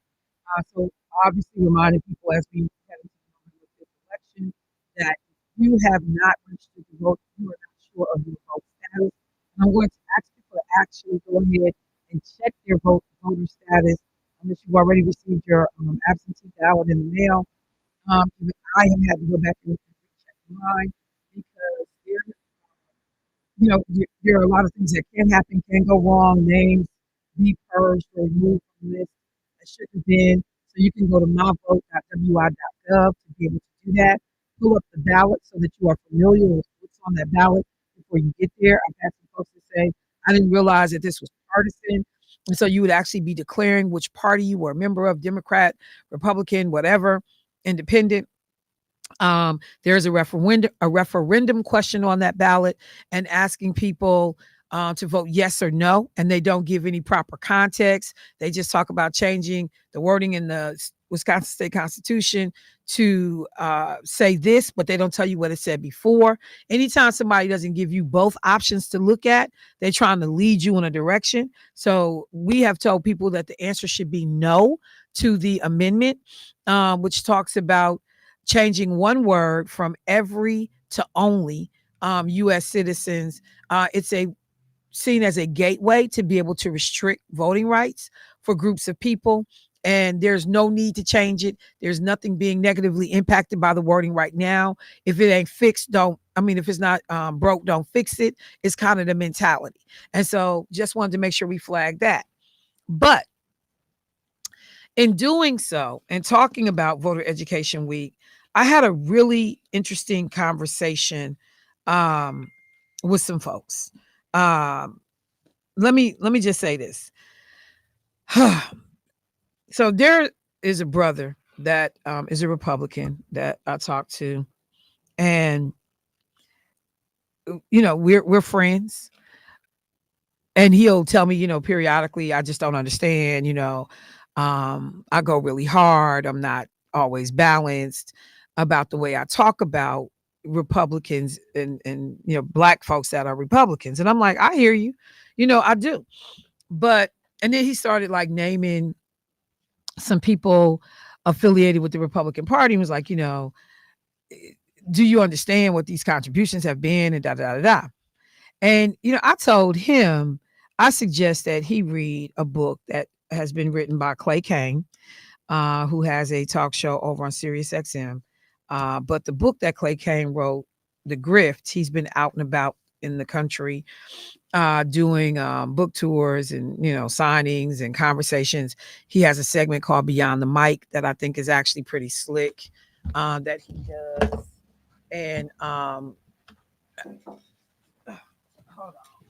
So obviously reminding people as we head into the November 5th election that if you have not registered to vote, you are not sure of your vote status. And I'm going to ask people to actually go ahead and check their voter status unless you've already received your absentee ballot in the mail. Even I have had to go back and recheck mine because there are a lot of things that can happen, can go wrong, names be purged or removed from the list that shouldn't have been. So you can go to myvote.wi.gov to be able to do that. Pull up the ballot so that you are familiar with what's on that ballot before you get there. I've had some folks that say, I didn't realize that this was partisan. And so you would actually be declaring which party you were a member of, Democrat, Republican, whatever, independent. There's a referendum question on that ballot and asking people to vote yes or no, and they don't give any proper context. They just talk about changing the wording in the Wisconsin State Constitution to say this, but they don't tell you what it said before. Anytime somebody doesn't give you both options to look at, they're trying to lead you in a direction. So we have told people that the answer should be no to the amendment, which talks about changing one word from every to only U.S. citizens. It's seen as a gateway to be able to restrict voting rights for groups of people. And there's no need to change it. There's nothing being negatively impacted by the wording right now. If it ain't fixed, if it's not broke, don't fix it. It's kind of the mentality. And so just wanted to make sure we flag that. But in doing so and talking about Voter Education Week, I had a really interesting conversation with some folks. Let me just say this. So there is a brother that is a Republican that I talked to, and we're friends. And he'll tell me, periodically, I just don't understand. I go really hard. I'm not always balanced about the way I talk about Republicans and Black folks that are Republicans. And I'm like, I hear you. I do. But and then he started like naming some people affiliated with the Republican Party and was like, do you understand what these contributions have been, and da da da da. And I told him I suggest that he read a book that has been written by Clay Kane, who has a talk show over on Sirius XM. But the book that Clay Kane wrote, The Grift, he's been out and about in the country doing book tours and signings and conversations. He has a segment called Beyond the Mic that I think is actually pretty slick that he does. And hold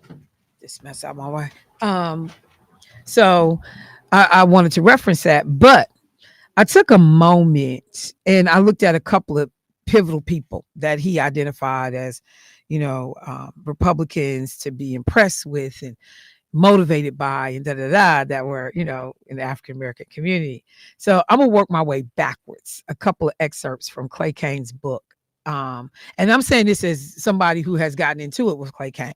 on, this mess out my way. So I wanted to reference that, but I took a moment and I looked at a couple of pivotal people that he identified as Republicans to be impressed with and motivated by and that were, in the African American community. So I'm gonna work my way backwards. A couple of excerpts from Clay Kane's book. And I'm saying this as somebody who has gotten into it with Clay Kane.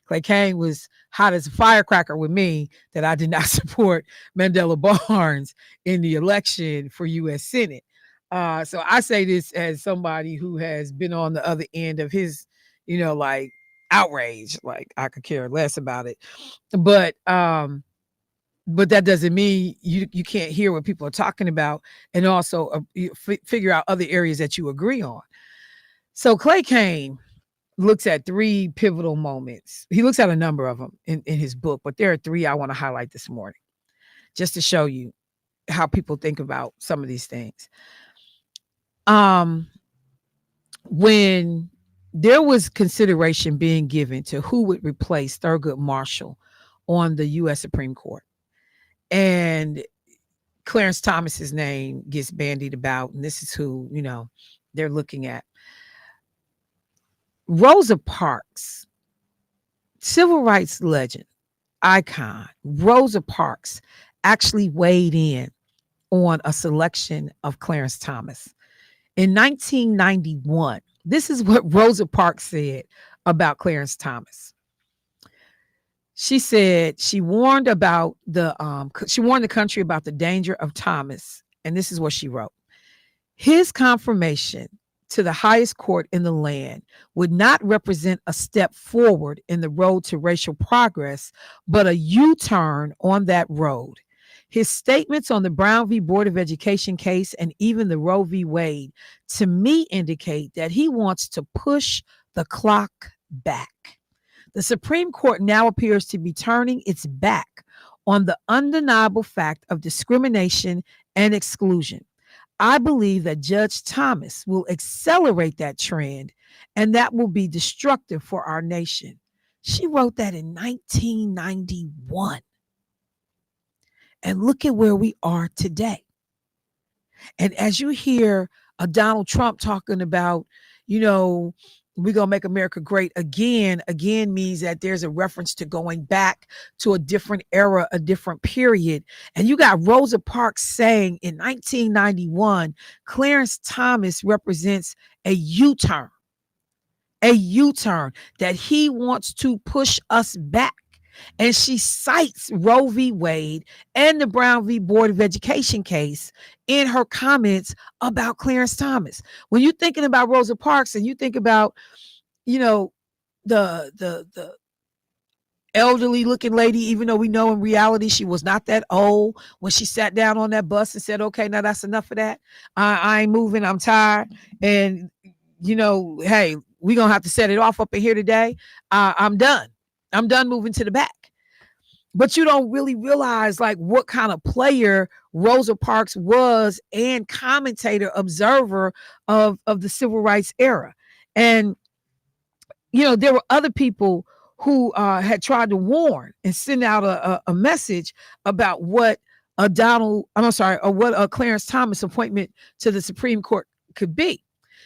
Clay Kane was hot as a firecracker with me that I did not support Mandela Barnes in the election for U.S. Senate. So I say this as somebody who has been on the other end of his, like outrage. Like I could care less about it, but that doesn't mean you can't hear what people are talking about and also figure out other areas that you agree on. So Clay Kane looks at three pivotal moments. He looks at a number of them in his book, but there are three I want to highlight this morning just to show you how people think about some of these things. When there was consideration being given to who would replace Thurgood Marshall on the U.S. Supreme Court, and Clarence Thomas's name gets bandied about, and this is who, they're looking at. Rosa Parks, civil rights legend, icon, Rosa Parks actually weighed in on a selection of Clarence Thomas. In 1991, this is what Rosa Parks said about Clarence Thomas. She said she warned the country about the danger of Thomas, and this is what she wrote. His confirmation to the highest court in the land would not represent a step forward in the road to racial progress, but a U-turn on that road. His statements on the Brown v. Board of Education case and even the Roe v. Wade, to me, indicate that he wants to push the clock back. The Supreme Court now appears to be turning its back on the undeniable fact of discrimination and exclusion. I believe that Judge Thomas will accelerate that trend, and that will be destructive for our nation. She wrote that in 1991. And look at where we are today. And as you hear Donald Trump talking about, we're going to make America great again means that there's a reference to going back to a different era, a different period. And you got Rosa Parks saying in 1991, Clarence Thomas represents a U-turn, that he wants to push us back. And she cites Roe v. Wade and the Brown v. Board of Education case in her comments about Clarence Thomas. When you're thinking about Rosa Parks and you think about, you know, the elderly looking lady, even though we know in reality she was not that old, when she sat down on that bus and said, okay, now that's enough of that. I ain't moving. I'm tired. And, you know, hey, we're going to have to set it off up in here today. I'm done. I'm done moving to the back. But you don't really realize like what kind of player Rosa Parks was and commentator, observer of the civil rights era. And, you know, there were other people who had tried to warn and send out a message about what a Clarence Thomas appointment to the Supreme Court could be.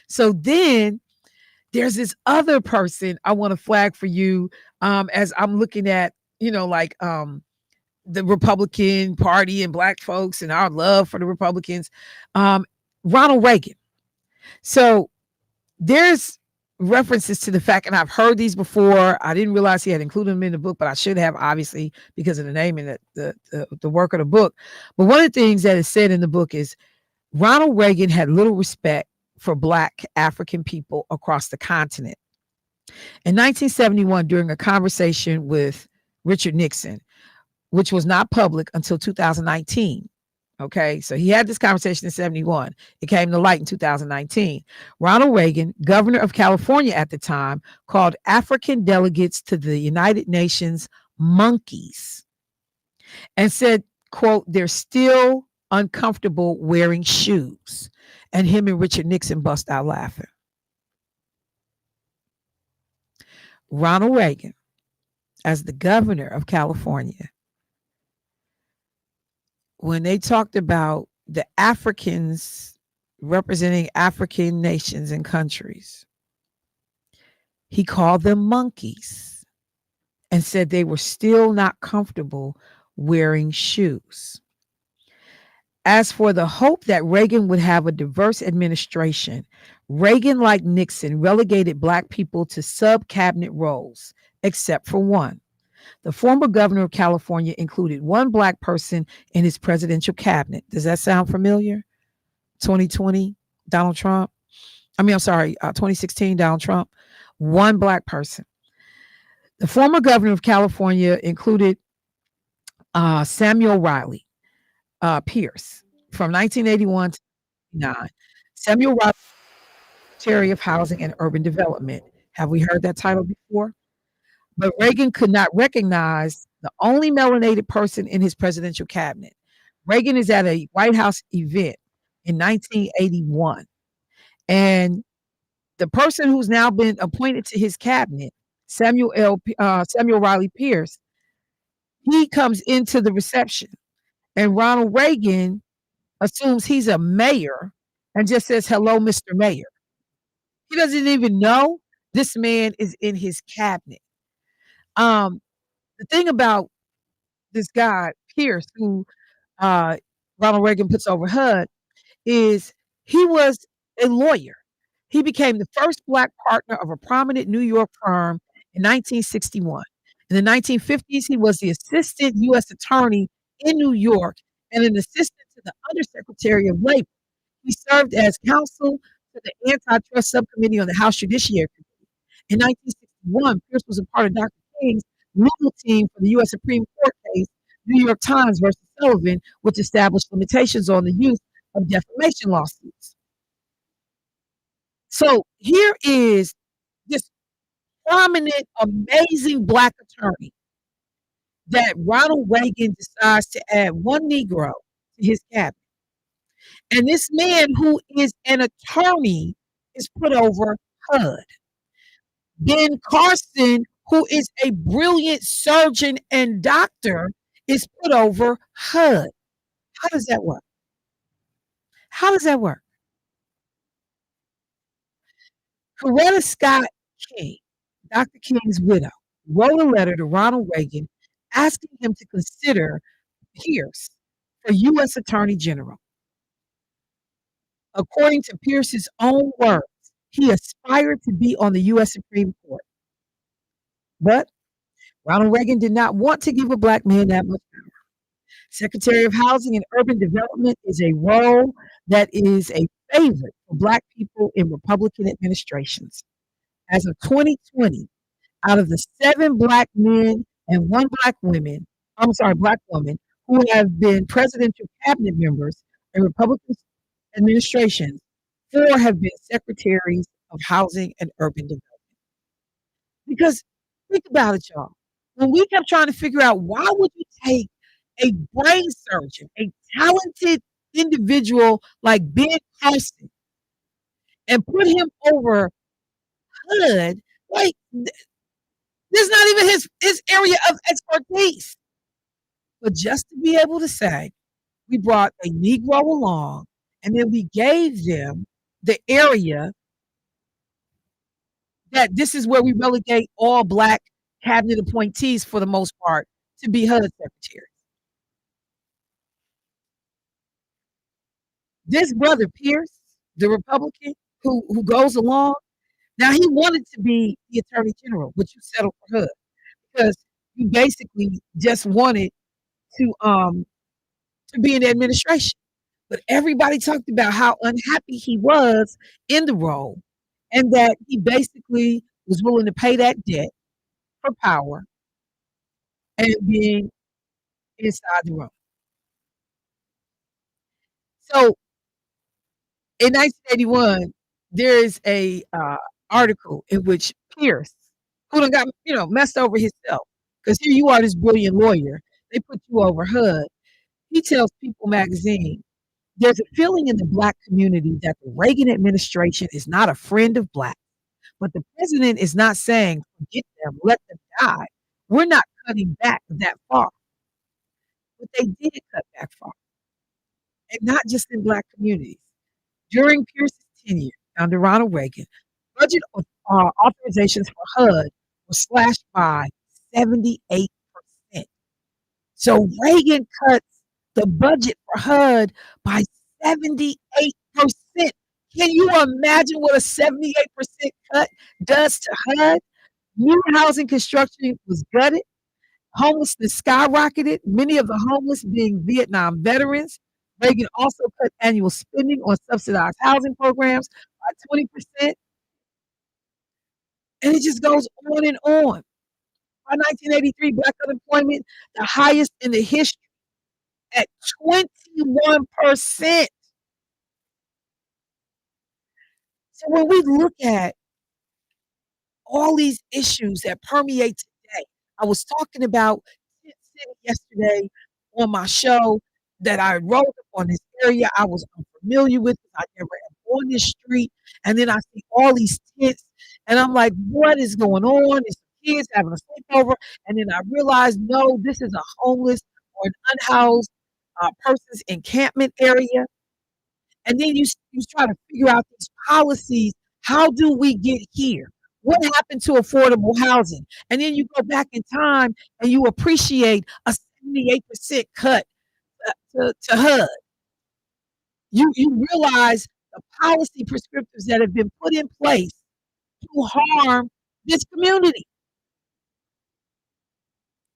So then there's this other person I want to flag for you as I'm looking at, you know, like the Republican Party and Black folks and our love for the Republicans, Ronald Reagan. So there's references to the fact, and I've heard these before. I didn't realize he had included them in the book, but I should have, obviously, because of the name and the work of the book. But one of the things that is said in the book is Ronald Reagan had little respect for Black African people across the continent. In 1971, during a conversation with Richard Nixon, which was not public until 2019. Okay, so he had this conversation in 71. It came to light in 2019. Ronald Reagan, governor of California at the time, called African delegates to the United Nations monkeys and said, quote, they're still uncomfortable wearing shoes. And him and Richard Nixon bust out laughing. Ronald Reagan, as the governor of California, when they talked about the Africans representing African nations and countries, he called them monkeys and said they were still not comfortable wearing shoes. As for the hope that Reagan would have a diverse administration, Reagan, like Nixon, relegated Black people to sub-cabinet roles, except for one. The former governor of California included one Black person in his presidential cabinet. Does that sound familiar? 2020, Donald Trump. 2016, Donald Trump. One Black person. The former governor of California included Samuel Riley Pierce from 1981 to 1989. Samuel Riley, Secretary of Housing and Urban Development. Have we heard that title before? But Reagan could not recognize the only melanated person in his presidential cabinet. Reagan is at a White House event in 1981. And the person who's now been appointed to his cabinet, Samuel Riley Pierce, he comes into the reception. And Ronald Reagan assumes he's a mayor and just says, hello, Mr. Mayor. He doesn't even know this man is in his cabinet. The thing about this guy, Pierce, who Ronald Reagan puts over HUD, is he was a lawyer. He became the first Black partner of a prominent New York firm in 1961. In the 1950s, he was the assistant U.S. attorney in New York and an assistant to the Undersecretary of Labor. He served as counsel to the Antitrust Subcommittee on the House Judiciary Committee. In 1961, Pierce was a part of Dr. King's legal team for the U.S. Supreme Court case, New York Times versus Sullivan, which established limitations on the use of defamation lawsuits. So here is this prominent, amazing Black attorney that Ronald Reagan decides to add one Negro to his cabinet. And this man who is an attorney is put over HUD. Ben Carson, who is a brilliant surgeon and doctor, is put over HUD. How does that work? How does that work? Coretta Scott King, Dr. King's widow, wrote a letter to Ronald Reagan asking him to consider Pierce for U.S. Attorney General. According to Pierce's own words, he aspired to be on the U.S. Supreme Court. But Ronald Reagan did not want to give a black man that much power. Secretary of Housing and Urban Development is a role that is a favorite for black people in Republican administrations. As of 2020, out of the 7 black men and 1 black woman who have been presidential cabinet members in Republican administrations, 4 have been secretaries of housing and urban development. Because think about it, y'all. When we kept trying to figure out why would you take a brain surgeon, a talented individual like Ben Carson, and put him over HUD, like this is not even his area of expertise. But just to be able to say, we brought a Negro along and then we gave them the area that this is where we relegate all black cabinet appointees for the most part to be HUD secretaries. This brother Pierce, the Republican who goes along, now he wanted to be the attorney general, but you settled for HUD because you basically just wanted to be in the administration. But everybody talked about how unhappy he was in the role and that he basically was willing to pay that debt for power and being inside the room. So in 1981, there is a article in which Pierce, who done got messed over himself, because here you are, this brilliant lawyer, they put you over HUD. He tells People magazine, there's a feeling in the black community that the Reagan administration is not a friend of black, but the president is not saying, forget them, let them die. We're not cutting back that far. But they did cut back far. And not just in black communities. During Pierce's tenure under Ronald Reagan, budget authorizations for HUD were slashed by 78%. So Reagan cuts the budget for HUD by 78%. Can you imagine what a 78% cut does to HUD? New housing construction was gutted. Homelessness skyrocketed, many of the homeless being Vietnam veterans. Reagan also cut annual spending on subsidized housing programs by 20%. And it just goes on and on. By 1983, black unemployment, the highest in the history, at 21%. So when we look at all these issues that permeate today, I was talking about Tent City yesterday on my show that I rode up on this area I was unfamiliar with. I never am on this street. And then I see all these tents and I'm like, what is going on? There's some kids having a sleepover. And then I realized, no, this is a homeless or an unhoused person's encampment area. And then you try to figure out these policies. How do we get here? What happened to affordable housing? And then you go back in time and you appreciate a 78% cut to HUD. You realize the policy prescriptives that have been put in place to harm this community.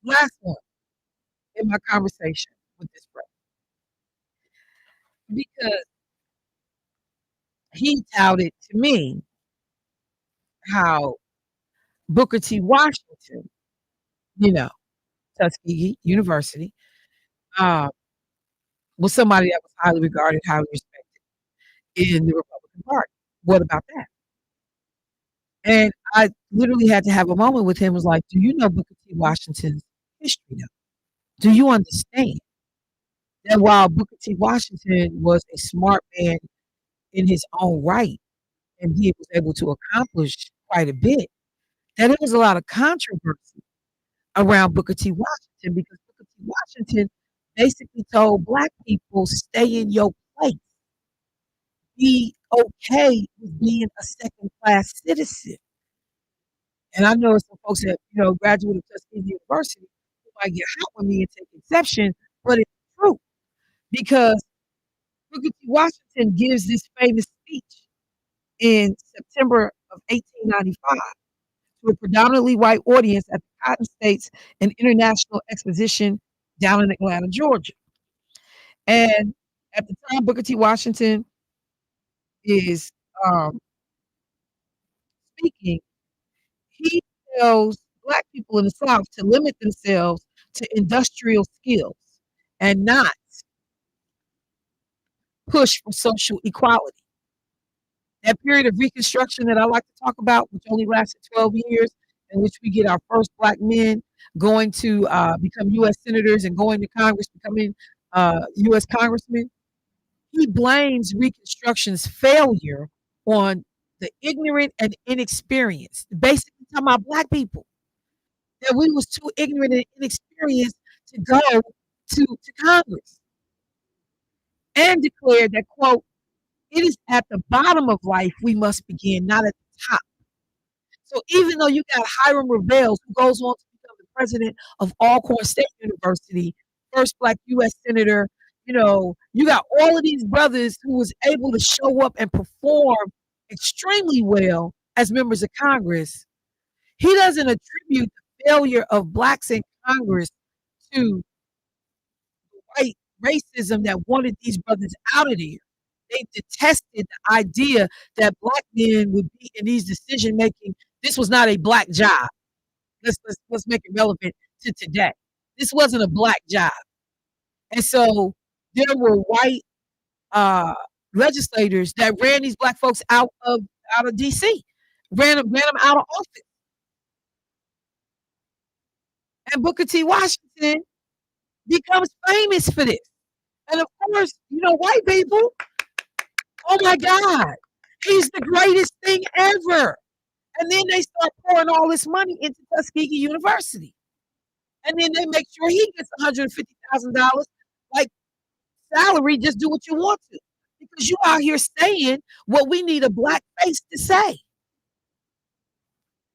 Last one in my conversation with this brother. Because he touted to me how Booker T. Washington, Tuskegee University, was somebody that was highly regarded, highly respected in the Republican Party. What about that? And I literally had to have a moment with him. Was like, do you know Booker T. Washington's history now? Do you understand that while Booker T. Washington was a smart man in his own right, and he was able to accomplish quite a bit, that there was a lot of controversy around Booker T. Washington because Booker T. Washington basically told black people, stay in your place. Be okay with being a second-class citizen. And I know some folks that, graduated Tuskegee University who might get hot with me and take exception, but it's true. Because Booker T. Washington gives this famous speech in September of 1895 to a predominantly white audience at the Cotton States and International Exposition down in Atlanta, Georgia. And at the time, Booker T. Washington is speaking. He tells Black people in the South to limit themselves to industrial skills and not push for social equality. That period of Reconstruction that I like to talk about, which only lasted 12 years, in which we get our first Black men going to become U.S. senators and going to Congress, becoming U.S. congressmen, he blames Reconstruction's failure on the ignorant and inexperienced, basically talking about Black people, that we was too ignorant and inexperienced to go to Congress, and declared that, quote, it is at the bottom of life we must begin, not at the top. So even though you got Hiram Revels, who goes on to become the president of Alcorn State University, first Black U.S. senator, you got all of these brothers who was able to show up and perform extremely well as members of Congress. He doesn't attribute the failure of Blacks in Congress to white racism that wanted these brothers out of there. They detested the idea that Black men would be in these decision making. This was not a Black job. Let's make it relevant to today. This wasn't a Black job, and so there were white legislators that ran these Black folks out of D.C., ran them out of office. And Booker T. Washington becomes famous for this. And of course, white people, oh my God, he's the greatest thing ever. And then they start pouring all this money into Tuskegee University. And then they make sure he gets $150,000 like salary, just do what you want to. Because you out here saying what we need a Black face to say.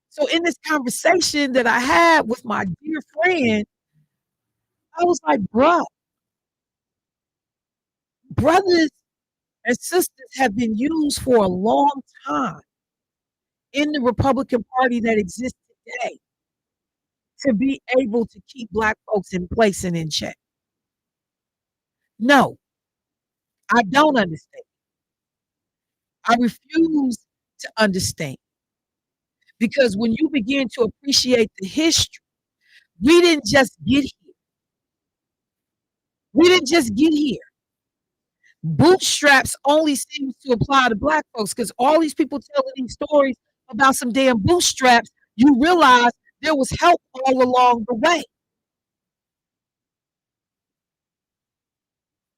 So in this conversation that I had with my dear friend, I was like, brothers and sisters have been used for a long time in the Republican Party that exists today to be able to keep Black folks in place and in check. No, I don't understand. I refuse to understand. Because when you begin to appreciate the history, we didn't just get here. We didn't just get here. Bootstraps only seems to apply to Black folks because all these people telling these stories about some damn bootstraps, you realize there was help all along the way.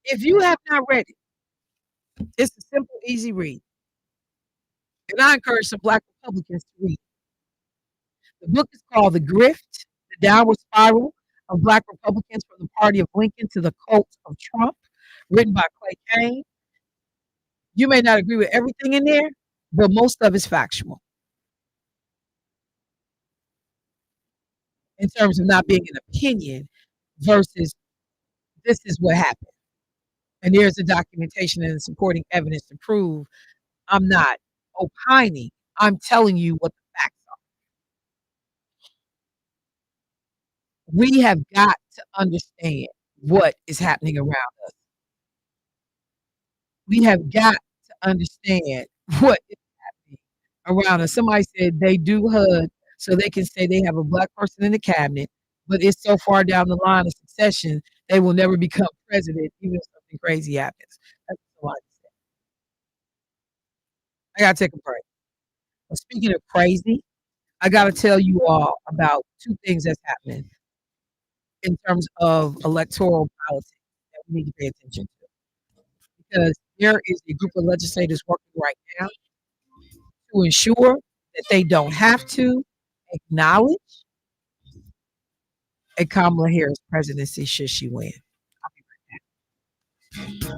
If you have not read it, it's a simple, easy read. And I encourage some Black Republicans to read. The book is called The Grift, The Downward Spiral of Black Republicans from the Party of Lincoln to the Cult of Trump, written by Clay Kane. You may not agree with everything in there, but most of it's factual. In terms of not being an opinion versus this is what happened. And there's the documentation and supporting evidence to prove I'm not opining. I'm telling you what the facts are. We have got to understand what is happening around us. We have got to understand what is happening around us. Somebody said they do HUD so they can say they have a Black person in the cabinet, but it's so far down the line of succession, they will never become president, even if something crazy happens. That's what I said. I got to take a break. Well, speaking of crazy, I got to tell you all about two things that's happening in terms of electoral politics that we need to pay attention to. Because there is a group of legislators working right now to ensure that they don't have to acknowledge a Kamala Harris presidency should she win. I'll be right back.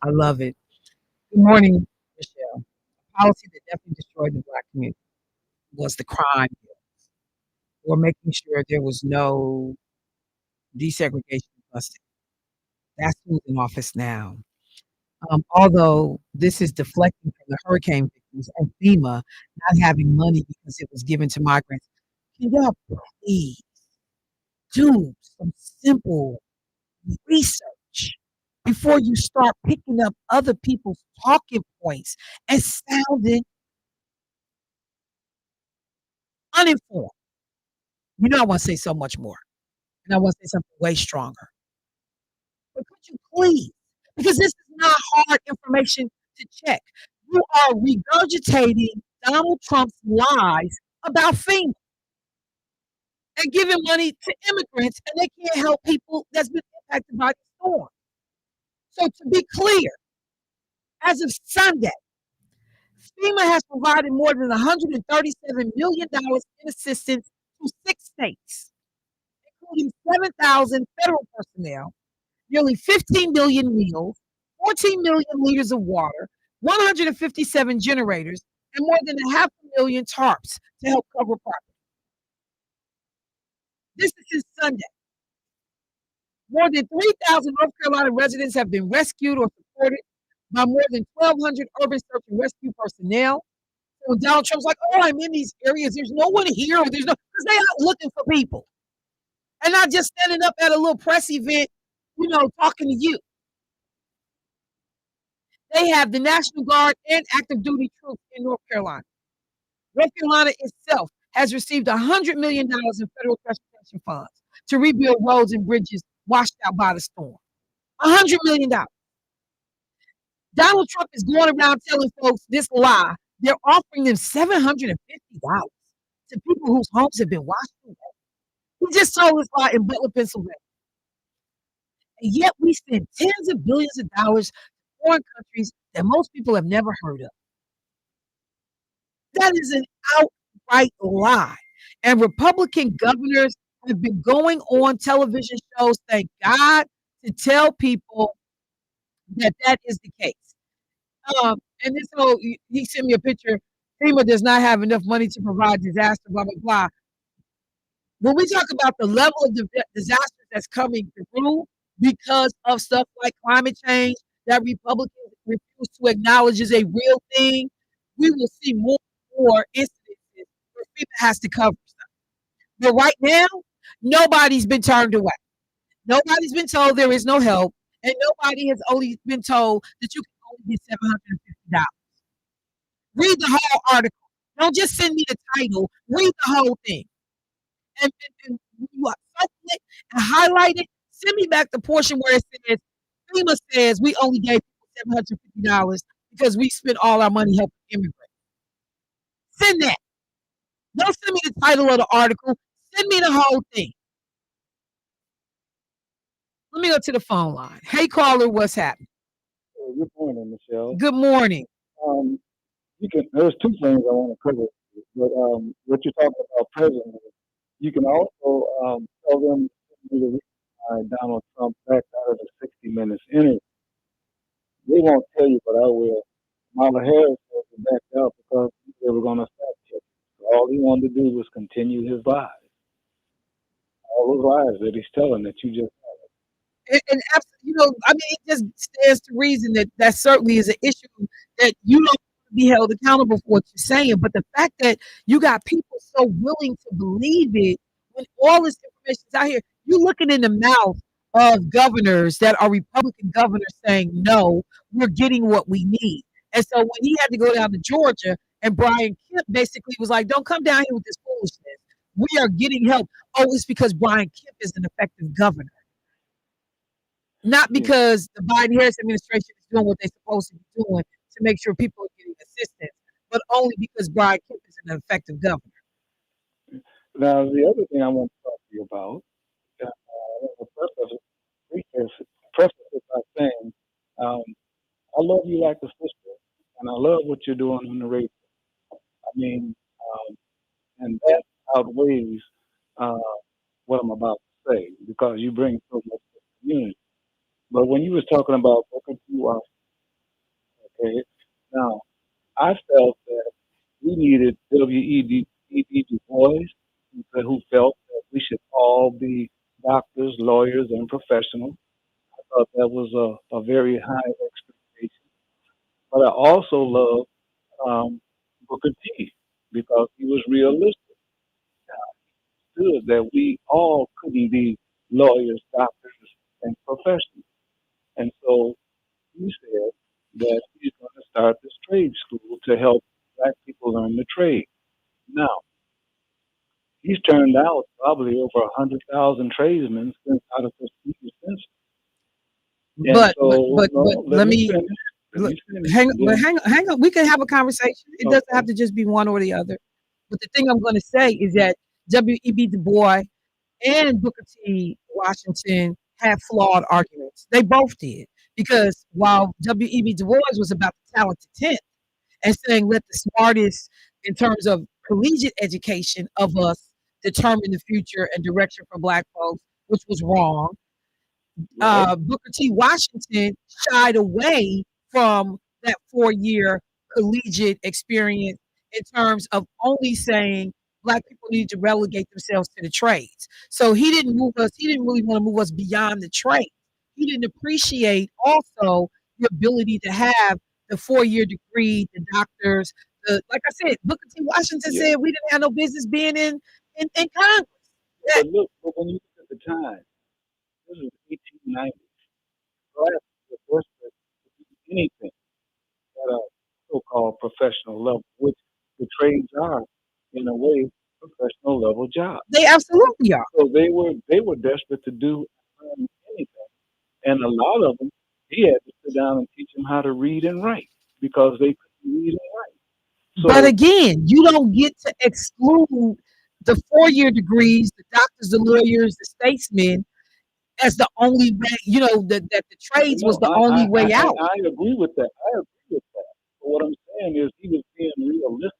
I love it. Good morning, Michelle. A policy that definitely destroyed the Black community was the crime bill, or making sure there was no desegregation of busing. That's who's in office now. Although this is deflecting from the hurricane victims and FEMA not having money because it was given to migrants. Can y'all please do some simple research before you start picking up other people's talking points and sounding uninformed? You know, I want to say so much more, and I want to say something way stronger. But could you please, because this is not hard information to check, you are regurgitating Donald Trump's lies about FEMA and giving money to immigrants, and they can't help people that's been impacted by the storm. So, to be clear, as of Sunday, FEMA has provided more than $137 million in assistance to 6 states, including 7,000 federal personnel, nearly 15 million meals, 14 million liters of water, 157 generators, and more than a half a million tarps to help cover property. This is since Sunday. More than 3,000 North Carolina residents have been rescued or supported by more than 1,200 urban search and rescue personnel. So when Donald Trump's like, oh, I'm in these areas, there's no one here, because they're out looking for people. And not just standing up at a little press event, talking to you. They have the National Guard and active duty troops in North Carolina. North Carolina itself has received $100 million in federal transportation funds to rebuild roads and bridges washed out by the storm. $100 million. Donald Trump is going around telling folks this lie. They're offering them $750 to people whose homes have been washed away. He just told this lie in Butler, Pennsylvania. And yet we spend tens of billions of dollars to foreign countries that most people have never heard of. That is an outright lie. And Republican governors have been going on television shows, thank God, to tell people that is the case. And this whole, he sent me a picture. FEMA does not have enough money to provide disaster, blah, blah, blah. When we talk about the level of disasters that's coming through because of stuff like climate change that Republicans refuse to acknowledge is a real thing, we will see more and more incidences where FEMA has to cover stuff. But right now, nobody's been turned away. Nobody's been told there is no help, and nobody has only been told that you can only get $750. Read the whole article. Don't just send me the title. Read the whole thing. And you circle it and highlight it. Send me back the portion where it says, FEMA says we only gave people $750 because we spent all our money helping immigrants. Send that. Don't send me the title of the article. Send me the whole thing. Let me go to the phone line. Hey, caller, what's happening? Good morning, Michelle. Good morning. There's 2 things I want to cover, but what you're talking about presently, you can also tell them the reason why Donald Trump backed out of the 60 Minutes interview. They won't tell you, but I will. Kamala Harris backed out because they were going to fact check. All he wanted to do was continue his lies. All those lies that he's telling that you just And it just stands to reason that certainly is an issue that you don't be held accountable for what you're saying. But the fact that you got people so willing to believe it when all this information is out here, you're looking in the mouth of governors that are Republican governors saying, no, we're getting what we need. And so when he had to go down to Georgia and Bryant Kemp basically was like, don't come down here with this foolishness. We are getting help. Oh, it's because Bryant Kemp is an effective governor. Not because the Biden-Harris administration is doing what they're supposed to be doing to make sure people are getting assistance, but only because Bryant Kemp is an effective governor. Now, the other thing I want to talk to you about, I want to preface it by saying, I love you like a sister, and I love what you're doing on the radio. I mean, and that outweighs what I'm about to say because you bring so much to the community. But when you was talking about Booker T. Washington Okay. Now, I felt that we needed W.E.B. Du Bois, who felt that we should all be doctors, lawyers, and professionals. I thought that was a very high expectation. But I also love um, Booker T because he was realistic. Understood that we all couldn't be lawyers, doctors, and professionals. And so he said that he's going to start this trade school to help black people learn the trade. Now, he's turned out probably over 100,000 tradesmen since out of prestigious census. And so, no, let me finish. Let me finish. Hang on. We can have a conversation. It doesn't have to just be one or the other. But the thing I'm going to say is that W.E.B. Du Bois and Booker T. Washington had flawed arguments. They both did. Because while W.E.B. Du Bois was about the talented 10th and saying let the smartest in terms of collegiate education of us determine the future and direction for black folks, which was wrong. Right. Booker T. Washington shied away from that 4-year collegiate experience in terms of only saying black people need to relegate themselves to the trades. So he didn't move us. He didn't really want to move us beyond the trade. He didn't appreciate also the ability to have the 4-year degree, the doctors. Like I said, Booker T. Washington Yeah. said we didn't have no business being in Congress. But look, but when you look at the time, this is 1890. Black was desperate to do anything at a so-called professional level, which the trades are, in a way, professional level jobs. They absolutely are. So they were desperate to do anything, and a lot of them he had to sit down and teach them how to read and write because they couldn't read and write. But So again, you don't get to exclude the 4-year degrees, the doctors, the lawyers, the statesmen as the only way, that the trades was no, the only way out. I agree with that. I agree with that. But what I'm saying is he was being realistic.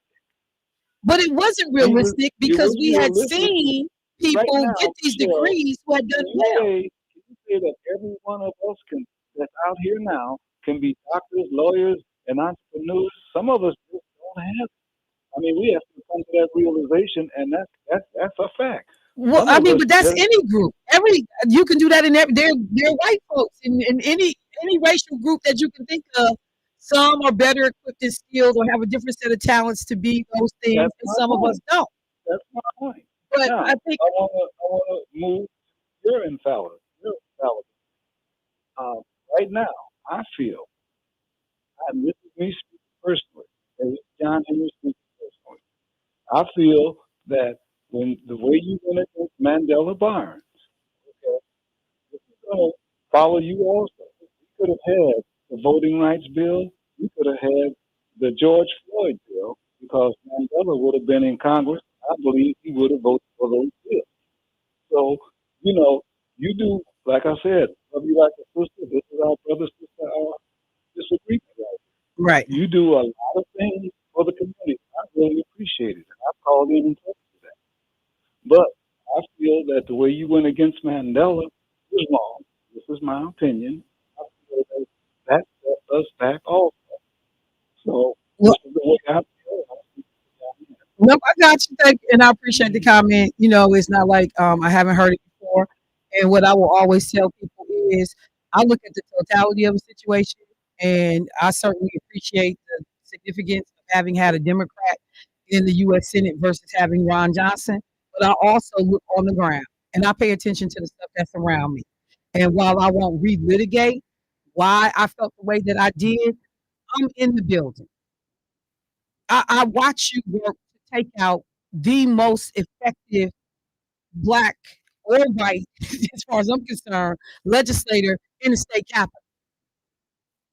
But it wasn't He was realistic because we had realistic. seen Right people now, get these Michelle, degrees who had done well. can you say that every one of us that's out here now can be doctors, lawyers, and entrepreneurs? Some of us just don't have it. I mean, we have to come to that realization, and that's a fact. Well, Some I of mean, us but that's just any group. You can do that in every. They're white folks in any racial group that you can think of. Some are better equipped and skilled or have a different set of talents to be those things, that's and my some of us point. don't. That's my point. But Now, I think I wanna move. You're infallible. You're infallible. Right now, I feel, and this is me speaking personally, and this is John Henry speaking personally. I feel that when the way you went against Mandela Barnes, okay, this is going to follow you also. We could have had the voting rights bill. We could have had the George Floyd bill because Mandela would have been in Congress. I believe he would have voted for those bills. So, you know, you do, like I said, love you like a sister. This is our brother sister disagreement right here. right. You do a lot of things for the community. I really appreciate it. I've called in and talked to that. But I feel that the way you went against Mandela was wrong. This is my opinion. I feel that set us back also. So Well, this is the way I feel. I speak to that. no, I got you. Thank you, and I appreciate the comment. It's not like I haven't heard it before. And what I will always tell people is, I look at the totality of the situation, and I certainly appreciate the significance of having had a Democrat in the U.S. Senate versus having Ron Johnson. But I also look on the ground, and I pay attention to the stuff that's around me. And while I won't relitigate why I felt the way that I did, I'm in the building. I watch you work to take out the most effective black or white, as far as I'm concerned, legislator in the state capitol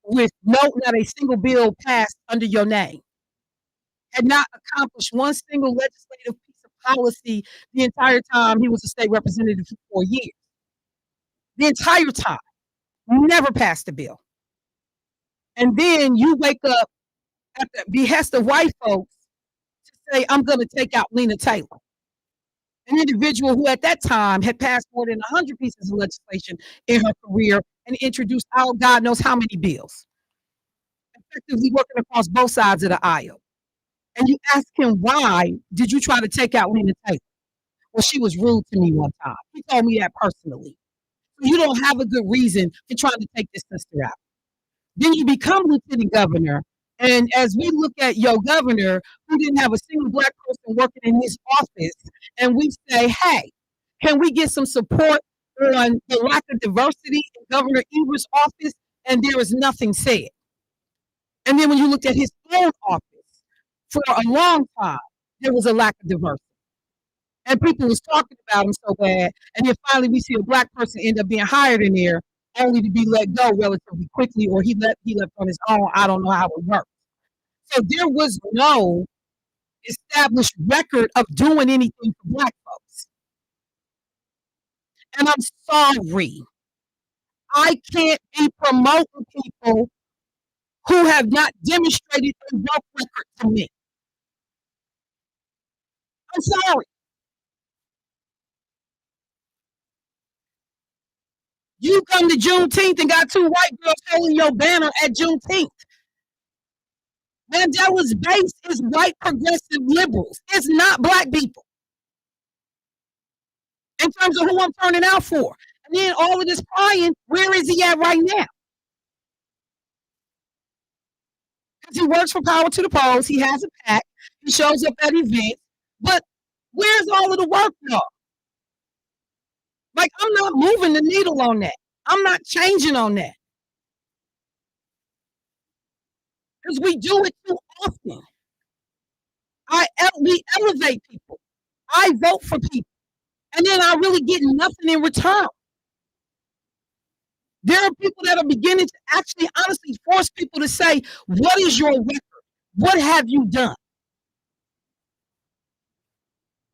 with not a single bill passed under your name, had not accomplished one single legislative piece of policy the entire time he was a state representative for 4 years. The entire time, never passed a bill. And then you wake up at the behest of white folks to say, I'm going to take out Lena Taylor, an individual who at that time had passed more than 100 pieces of legislation in her career and introduced God knows how many bills. effectively working across both sides of the aisle. And you ask him, why did you try to take out Lena Taylor? Well, she was rude to me one time. He told me that personally. You don't have a good reason for trying to take this sister out. Then you become lieutenant governor. And as we look at your governor, who didn't have a single black person working in his office, and we say, hey, can we get some support on the lack of diversity in Governor Ever's office? And there is nothing said. And then when you looked at his own office, for a long time, there was a lack of diversity. And people was talking about him so bad. And then finally we see a black person end up being hired in there only to be let go relatively quickly, or he left on his own. I don't know how it worked. So there was no established record of doing anything for black folks. And I'm sorry. I can't be promoting people who have not demonstrated a work record to me. I'm sorry. You come to Juneteenth and got 2 white girls holding your banner at Juneteenth. Mandela's base is white progressive liberals. It's not black people. In terms of who I'm turning out for. And then all of this crying, where is he at right now? Because he works for Power to the Polls. He has a PAC. He shows up at events. But where's all of the work, y'all? Like, I'm not moving the needle on that. I'm not changing on that. Because we do it too often. We elevate people. I vote for people. And then I really get nothing in return. There are people that are beginning to actually honestly force people to say, what is your record? What have you done?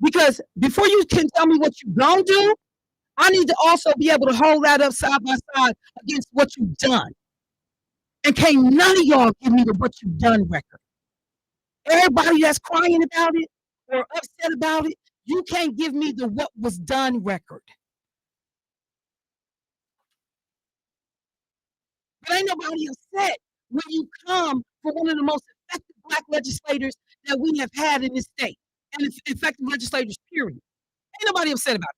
Because before you can tell me what you're going to do, I need to also be able to hold that up side by side against what you've done. And can't none of y'all give me the what you've done record. Everybody that's crying about it or upset about it, you can't give me the what was done record. But ain't nobody upset when you come for one of the most effective black legislators that we have had in this state. And effective legislators, period. Ain't nobody upset about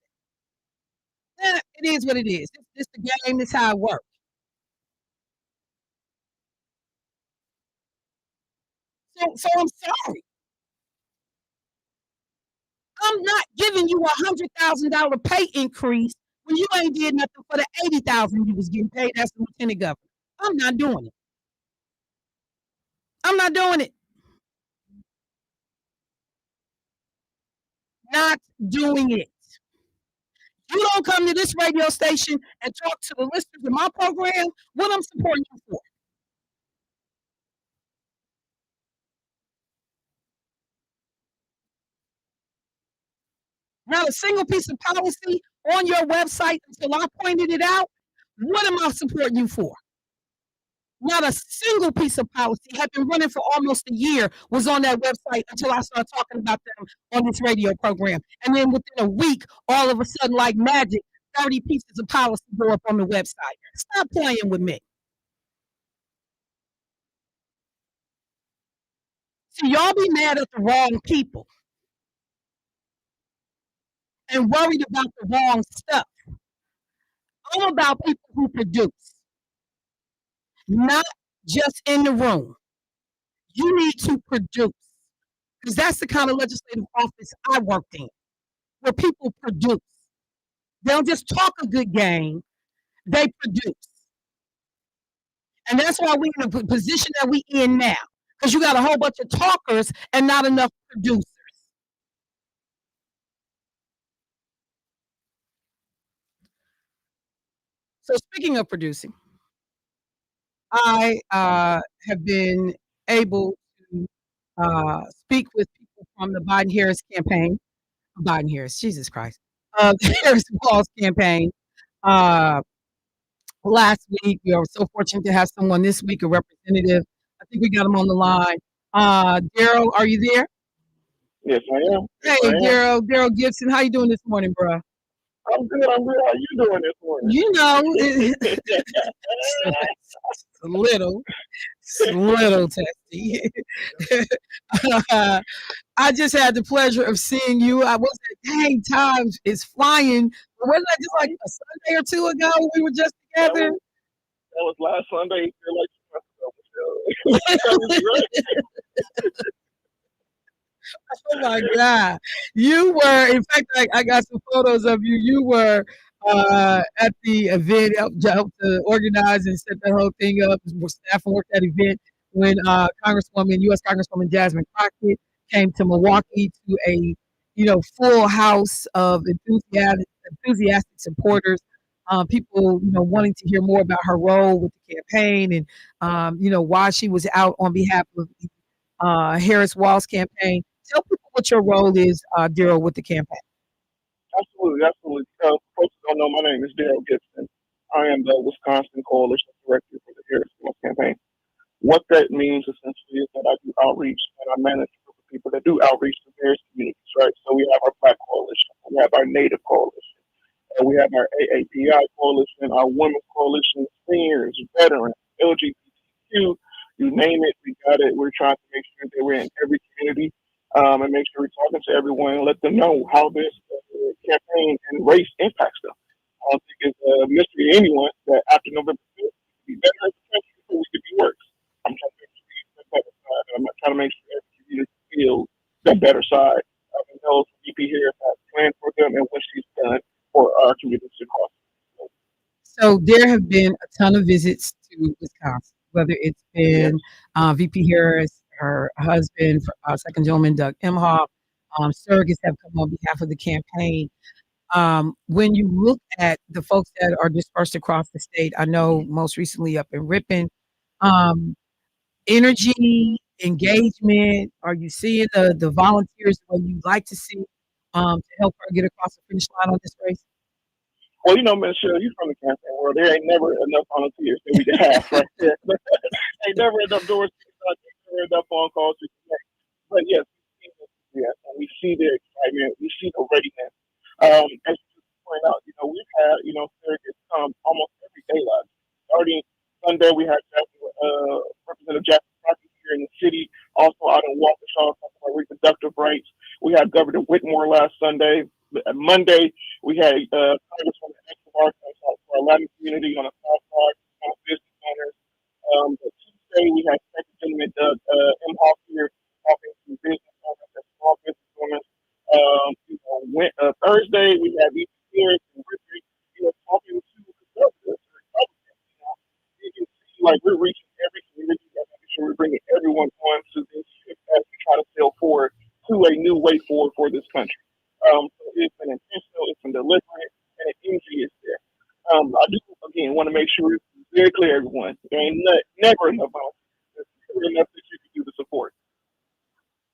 that. It is what it is. It's the game. It's how it works. So I'm sorry. I'm not giving you $100,000 pay increase when you ain't did nothing for the $80,000 you was getting paid as the lieutenant governor. I'm not doing it. I'm not doing it. Not doing it. You don't come to this radio station and talk to the listeners of my program, what I'm supporting you for. Not a single piece of policy on your website until I pointed it out. What am I supporting you for? Not a single piece of policy had been running for almost a year was on that website until I started talking about them on this radio program. And then within a week, all of a sudden, like magic, 30 pieces of policy go up on the website. Stop playing with me. See, y'all be mad at the wrong people and worried about the wrong stuff. I'm about people who produce, not just in the room. You need to produce, because that's the kind of legislative office I worked in, where people produce. They don't just talk a good game, they produce. And that's why we're in the position that we in now, because you got a whole bunch of talkers and not enough producers. So speaking of producing, I have been able to speak with people from the Biden-Harris campaign. Biden-Harris, Jesus Christ. The Harris-Walz campaign. Last week, we were so fortunate to have someone this week, a representative. I think we got him on the line. Daryl, are you there? Yes, I am. Hey, Daryl Gibson, how you doing this morning, bro? I'm good. How you doing this morning? You know, a little. Little testy. I just had the pleasure of seeing you. I was dang, time is flying. Wasn't that just like a Sunday or two ago? We were just together. That was last Sunday. That was great. Oh my God. You were, in fact, I got some photos of you. You were at the event, helped to organize and set the whole thing up. Staff worked that event when U.S. Congresswoman Jasmine Crockett came to Milwaukee to a full house of enthusiastic supporters, people wanting to hear more about her role with the campaign and why she was out on behalf of Harris Walls campaign. Tell people what your role is, Daryl, with the campaign. Absolutely. Folks don't know, my name is Daryl Gibson. I am the Wisconsin Coalition Director for the Harris Walls campaign. What that means essentially is that I do outreach and I manage a group of people that do outreach to various communities, right? So we have our Black Coalition, we have our Native Coalition, we have our AAPI Coalition, our Women's Coalition, seniors, veterans, LGBTQ, you name it, we got it. We're trying to make sure that we're in every community and make sure we're talking to everyone and let them know how this campaign and race impacts them. I don't think it's a mystery to anyone that after November 5th, we be better as a country so we could be worse. I'm trying to make sure we use the better side. I'm trying to make sure every community feels the better side. And knows VP Harris has planned for them and what she's done for our communities across. So there have been a ton of visits to Wisconsin, whether it's been VP Harris, her husband, second gentleman, Doug Emhoff, surrogates have come on behalf of the campaign. When you look at the folks that are dispersed across the state, I know most recently up in Ripon, energy, engagement, are you seeing the volunteers the way you'd like to see to help her get across the finish line on this race? Well, Michelle, you're from the campaign world. There ain't never enough volunteers that we can have, right there. Ain't never enough doors to knock, ain't never enough phone calls to connect. But yes, we see the excitement, we see the readiness. As you point out, we've had, surrogates come almost every day last. Starting Sunday, we had Representative Jackson Crockett here in the city, also out in Waukesha, talking about reproductive rights. We had Governor Whitmore last Sunday. Monday, we had Congresswoman Escobar for our Latin community on the South Side, business owners. Tuesday, we had Second Gentleman Doug Emhoff here talking to business owners and small business owners. Thursday, we had VP Harris and Richard, talking to conservatives, Republicans. You can see like we're reaching every community and making sure we're bringing everyone on to this shift as we try to sail forward to a new way forward for this country. So it's been intentional, it's been deliberate, and the energy is there. I do, again, want to make sure it's very clear, everyone. There ain't never enough volunteers. There's never enough that you can do to support.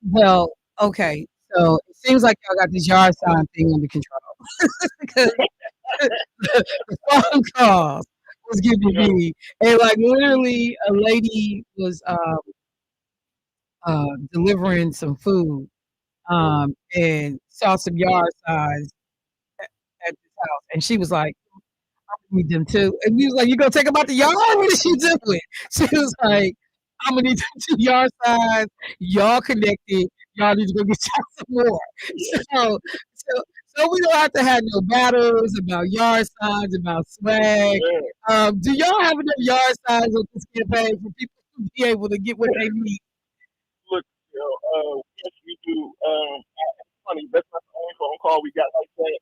Well, okay. So it seems like y'all got this yard sign thing under control. Because the phone calls was giving me, and like literally a lady was delivering some food and saw some yard signs at this house, and she was like, "I need them too." And he was like, "You gonna take them out the yard? What is she doing?" She was like, "I'm gonna need them 2 yard signs. Y'all connected. Y'all need to go get y'all some more." So we don't have to have no battles about yard signs, about swag. Do y'all have enough yard signs on this campaign for people to be able to get what they need? Look, yes, we do. It's funny. That's not the only phone call we got like that.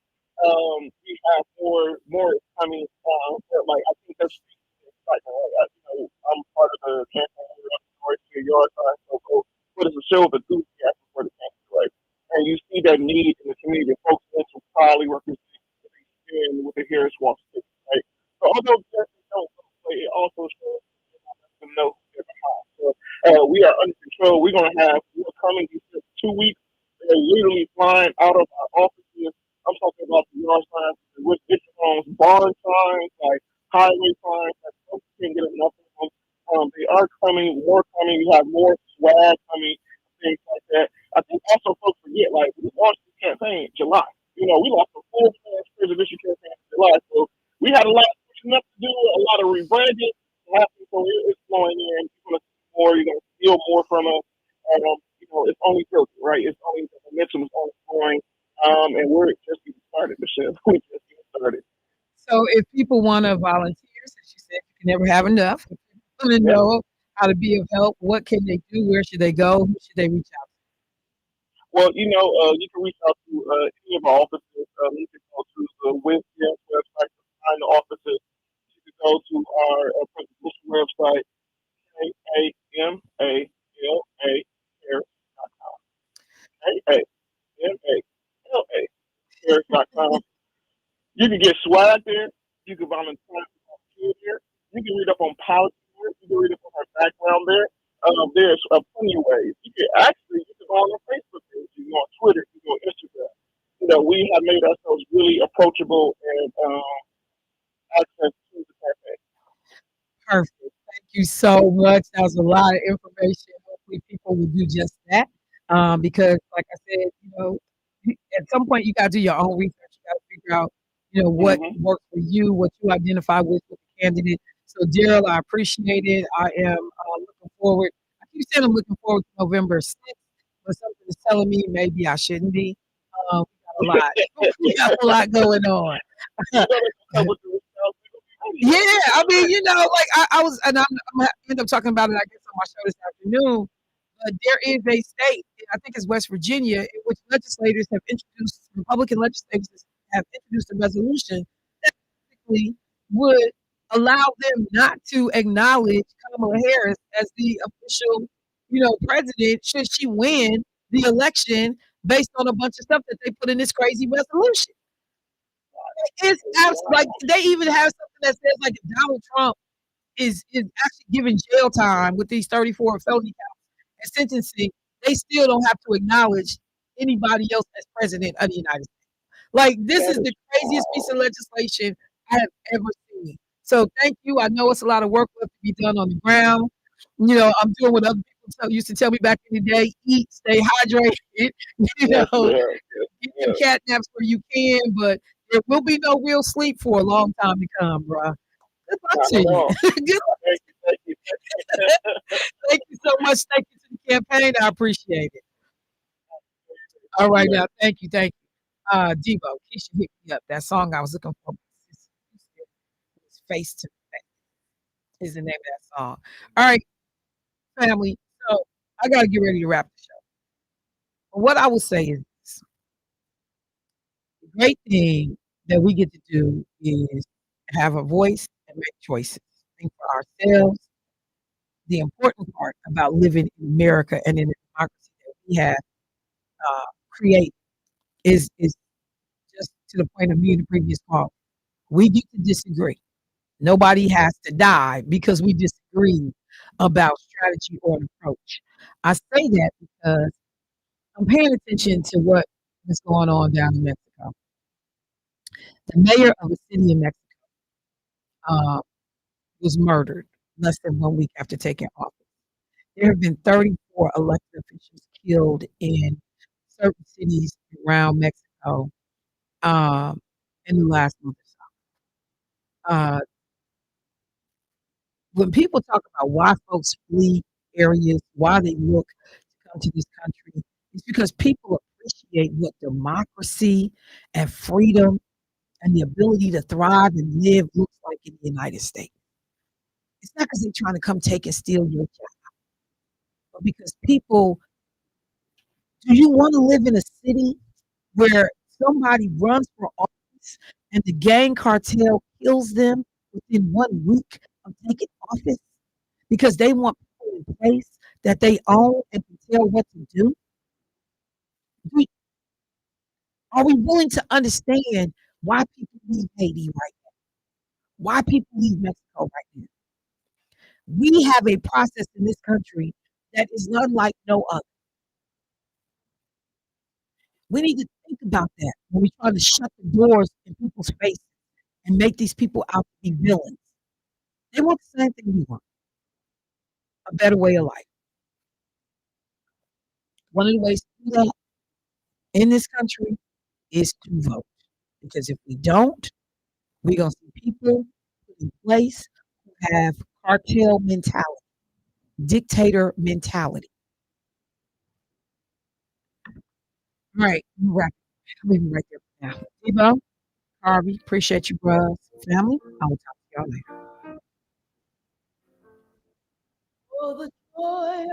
We have more coming. But like I think that's exciting. Right? I'm part of the campaign. We're to yard sign. So what is a show of enthusiasm for the campaign, right? And you see that need in the community. Folks want to proudly represent with the Harris Walk State, right? So although don't play, it also shows them know they're behind. So we are under control. We're going to have more coming in 2 weeks. They're literally flying out of our offices. I'm talking about the yard signs, with district homes, barn signs, like highway signs, that folks can't get enough of them. They are coming, more coming. We have more swag coming, things like that. I think also folks forget, like, we launched this campaign in July. We lost a full presidential campaign in July. So we had a lot of pushing up to do, a lot of rebranding happening. So it's flowing in. You're going to things. The momentum is only growing, and we're just getting started, Michelle. We're just getting started. So if people want to volunteer, since you said you can never have enough, if people want to Yeah. know how to be of help, what can they do? Where should they go? Who should they reach out Well, you can reach out to any of our offices. You can go to the WinCare's website to find the offices. You can go to our presentation website, KAMALA cares.com. KAMALA cares.com. You can get swag there. You can volunteer there. You can read up on policy there. You can read up on our background there. There's plenty of ways. You can go on our Facebook page. You can go on Twitter. You can go on Instagram. We have made ourselves really approachable and access to the campaign. Perfect. Thank you so much. That was a lot of information. Hopefully, people will do just that. Because, like I said, at some point you got to do your own research. You got to figure out, what Mm-hmm. works for you, what you identify with the candidate. So, Daryl, I appreciate it. I am looking forward. I keep saying I'm looking forward to November 6th, but something is telling me maybe I shouldn't be. We got a lot. We got a lot going on. Yeah, I mean, like I was, and I'm gonna end up talking about it, I guess, on my show this afternoon. But there is a state, I think it's West Virginia, in which Republican legislators have introduced a resolution that basically would allow them not to acknowledge Kamala Harris as the official, president should she win the election based on a bunch of stuff that they put in this crazy resolution. It's like they even have something that says like if Donald Trump is actually given jail time with these 34 felony counts and sentencing, they still don't have to acknowledge anybody else as president of the United States. Like this is the craziest piece of legislation I have ever seen. So thank you. I know it's a lot of work left to be done on the ground. I'm doing what other people used to tell me back in the day: eat, stay hydrated. Get your cat naps where you can, but there will be no real sleep for a long time to come, bro. Good luck to you. Good luck. Thank you. Thank you so much. Thank you to the campaign. I appreciate it. All right, now, thank you. Devo, Keisha hit me up. That song I was looking for was Face to Face is the name of that song. All right, family. So I got to get ready to wrap the show. But what I will say is this. The great thing that we get to do is have a voice and make choices. Think for ourselves. The important part about living in America and in the democracy that we have created is just to the point of me in the previous call. We get to disagree. Nobody has to die because we disagree about strategy or an approach. I say that because I'm paying attention to what is going on down in Mexico. The mayor of a city in Mexico was murdered less than 1 week after taking office. There have been 34 elected officials killed in certain cities around Mexico in the last month or so. When people talk about why folks flee areas, why they look to come to this country, it's because people appreciate what democracy and freedom and the ability to thrive and live looks like in the United States. It's not because they're trying to come take and steal your job, but because people, do you want to live in a city where somebody runs for office and the gang cartel kills them within 1 week of taking office because they want people in place that they own and can tell what to do? Are we willing to understand why people leave Haiti right now? Why people leave Mexico right now? We have a process in this country that is unlike no other. We need to think about that when we try to shut the doors in people's faces and make these people out to be villains. They want the same thing we want, a better way of life. One of the ways to do that in this country is to vote. Because if we don't, we're going to see people put in place who have cartel mentality, dictator mentality. Right. Right. I'll leave it right there for now. Debo, Harvey, appreciate you, bros. Family, I will talk to y'all later. Oh, the joy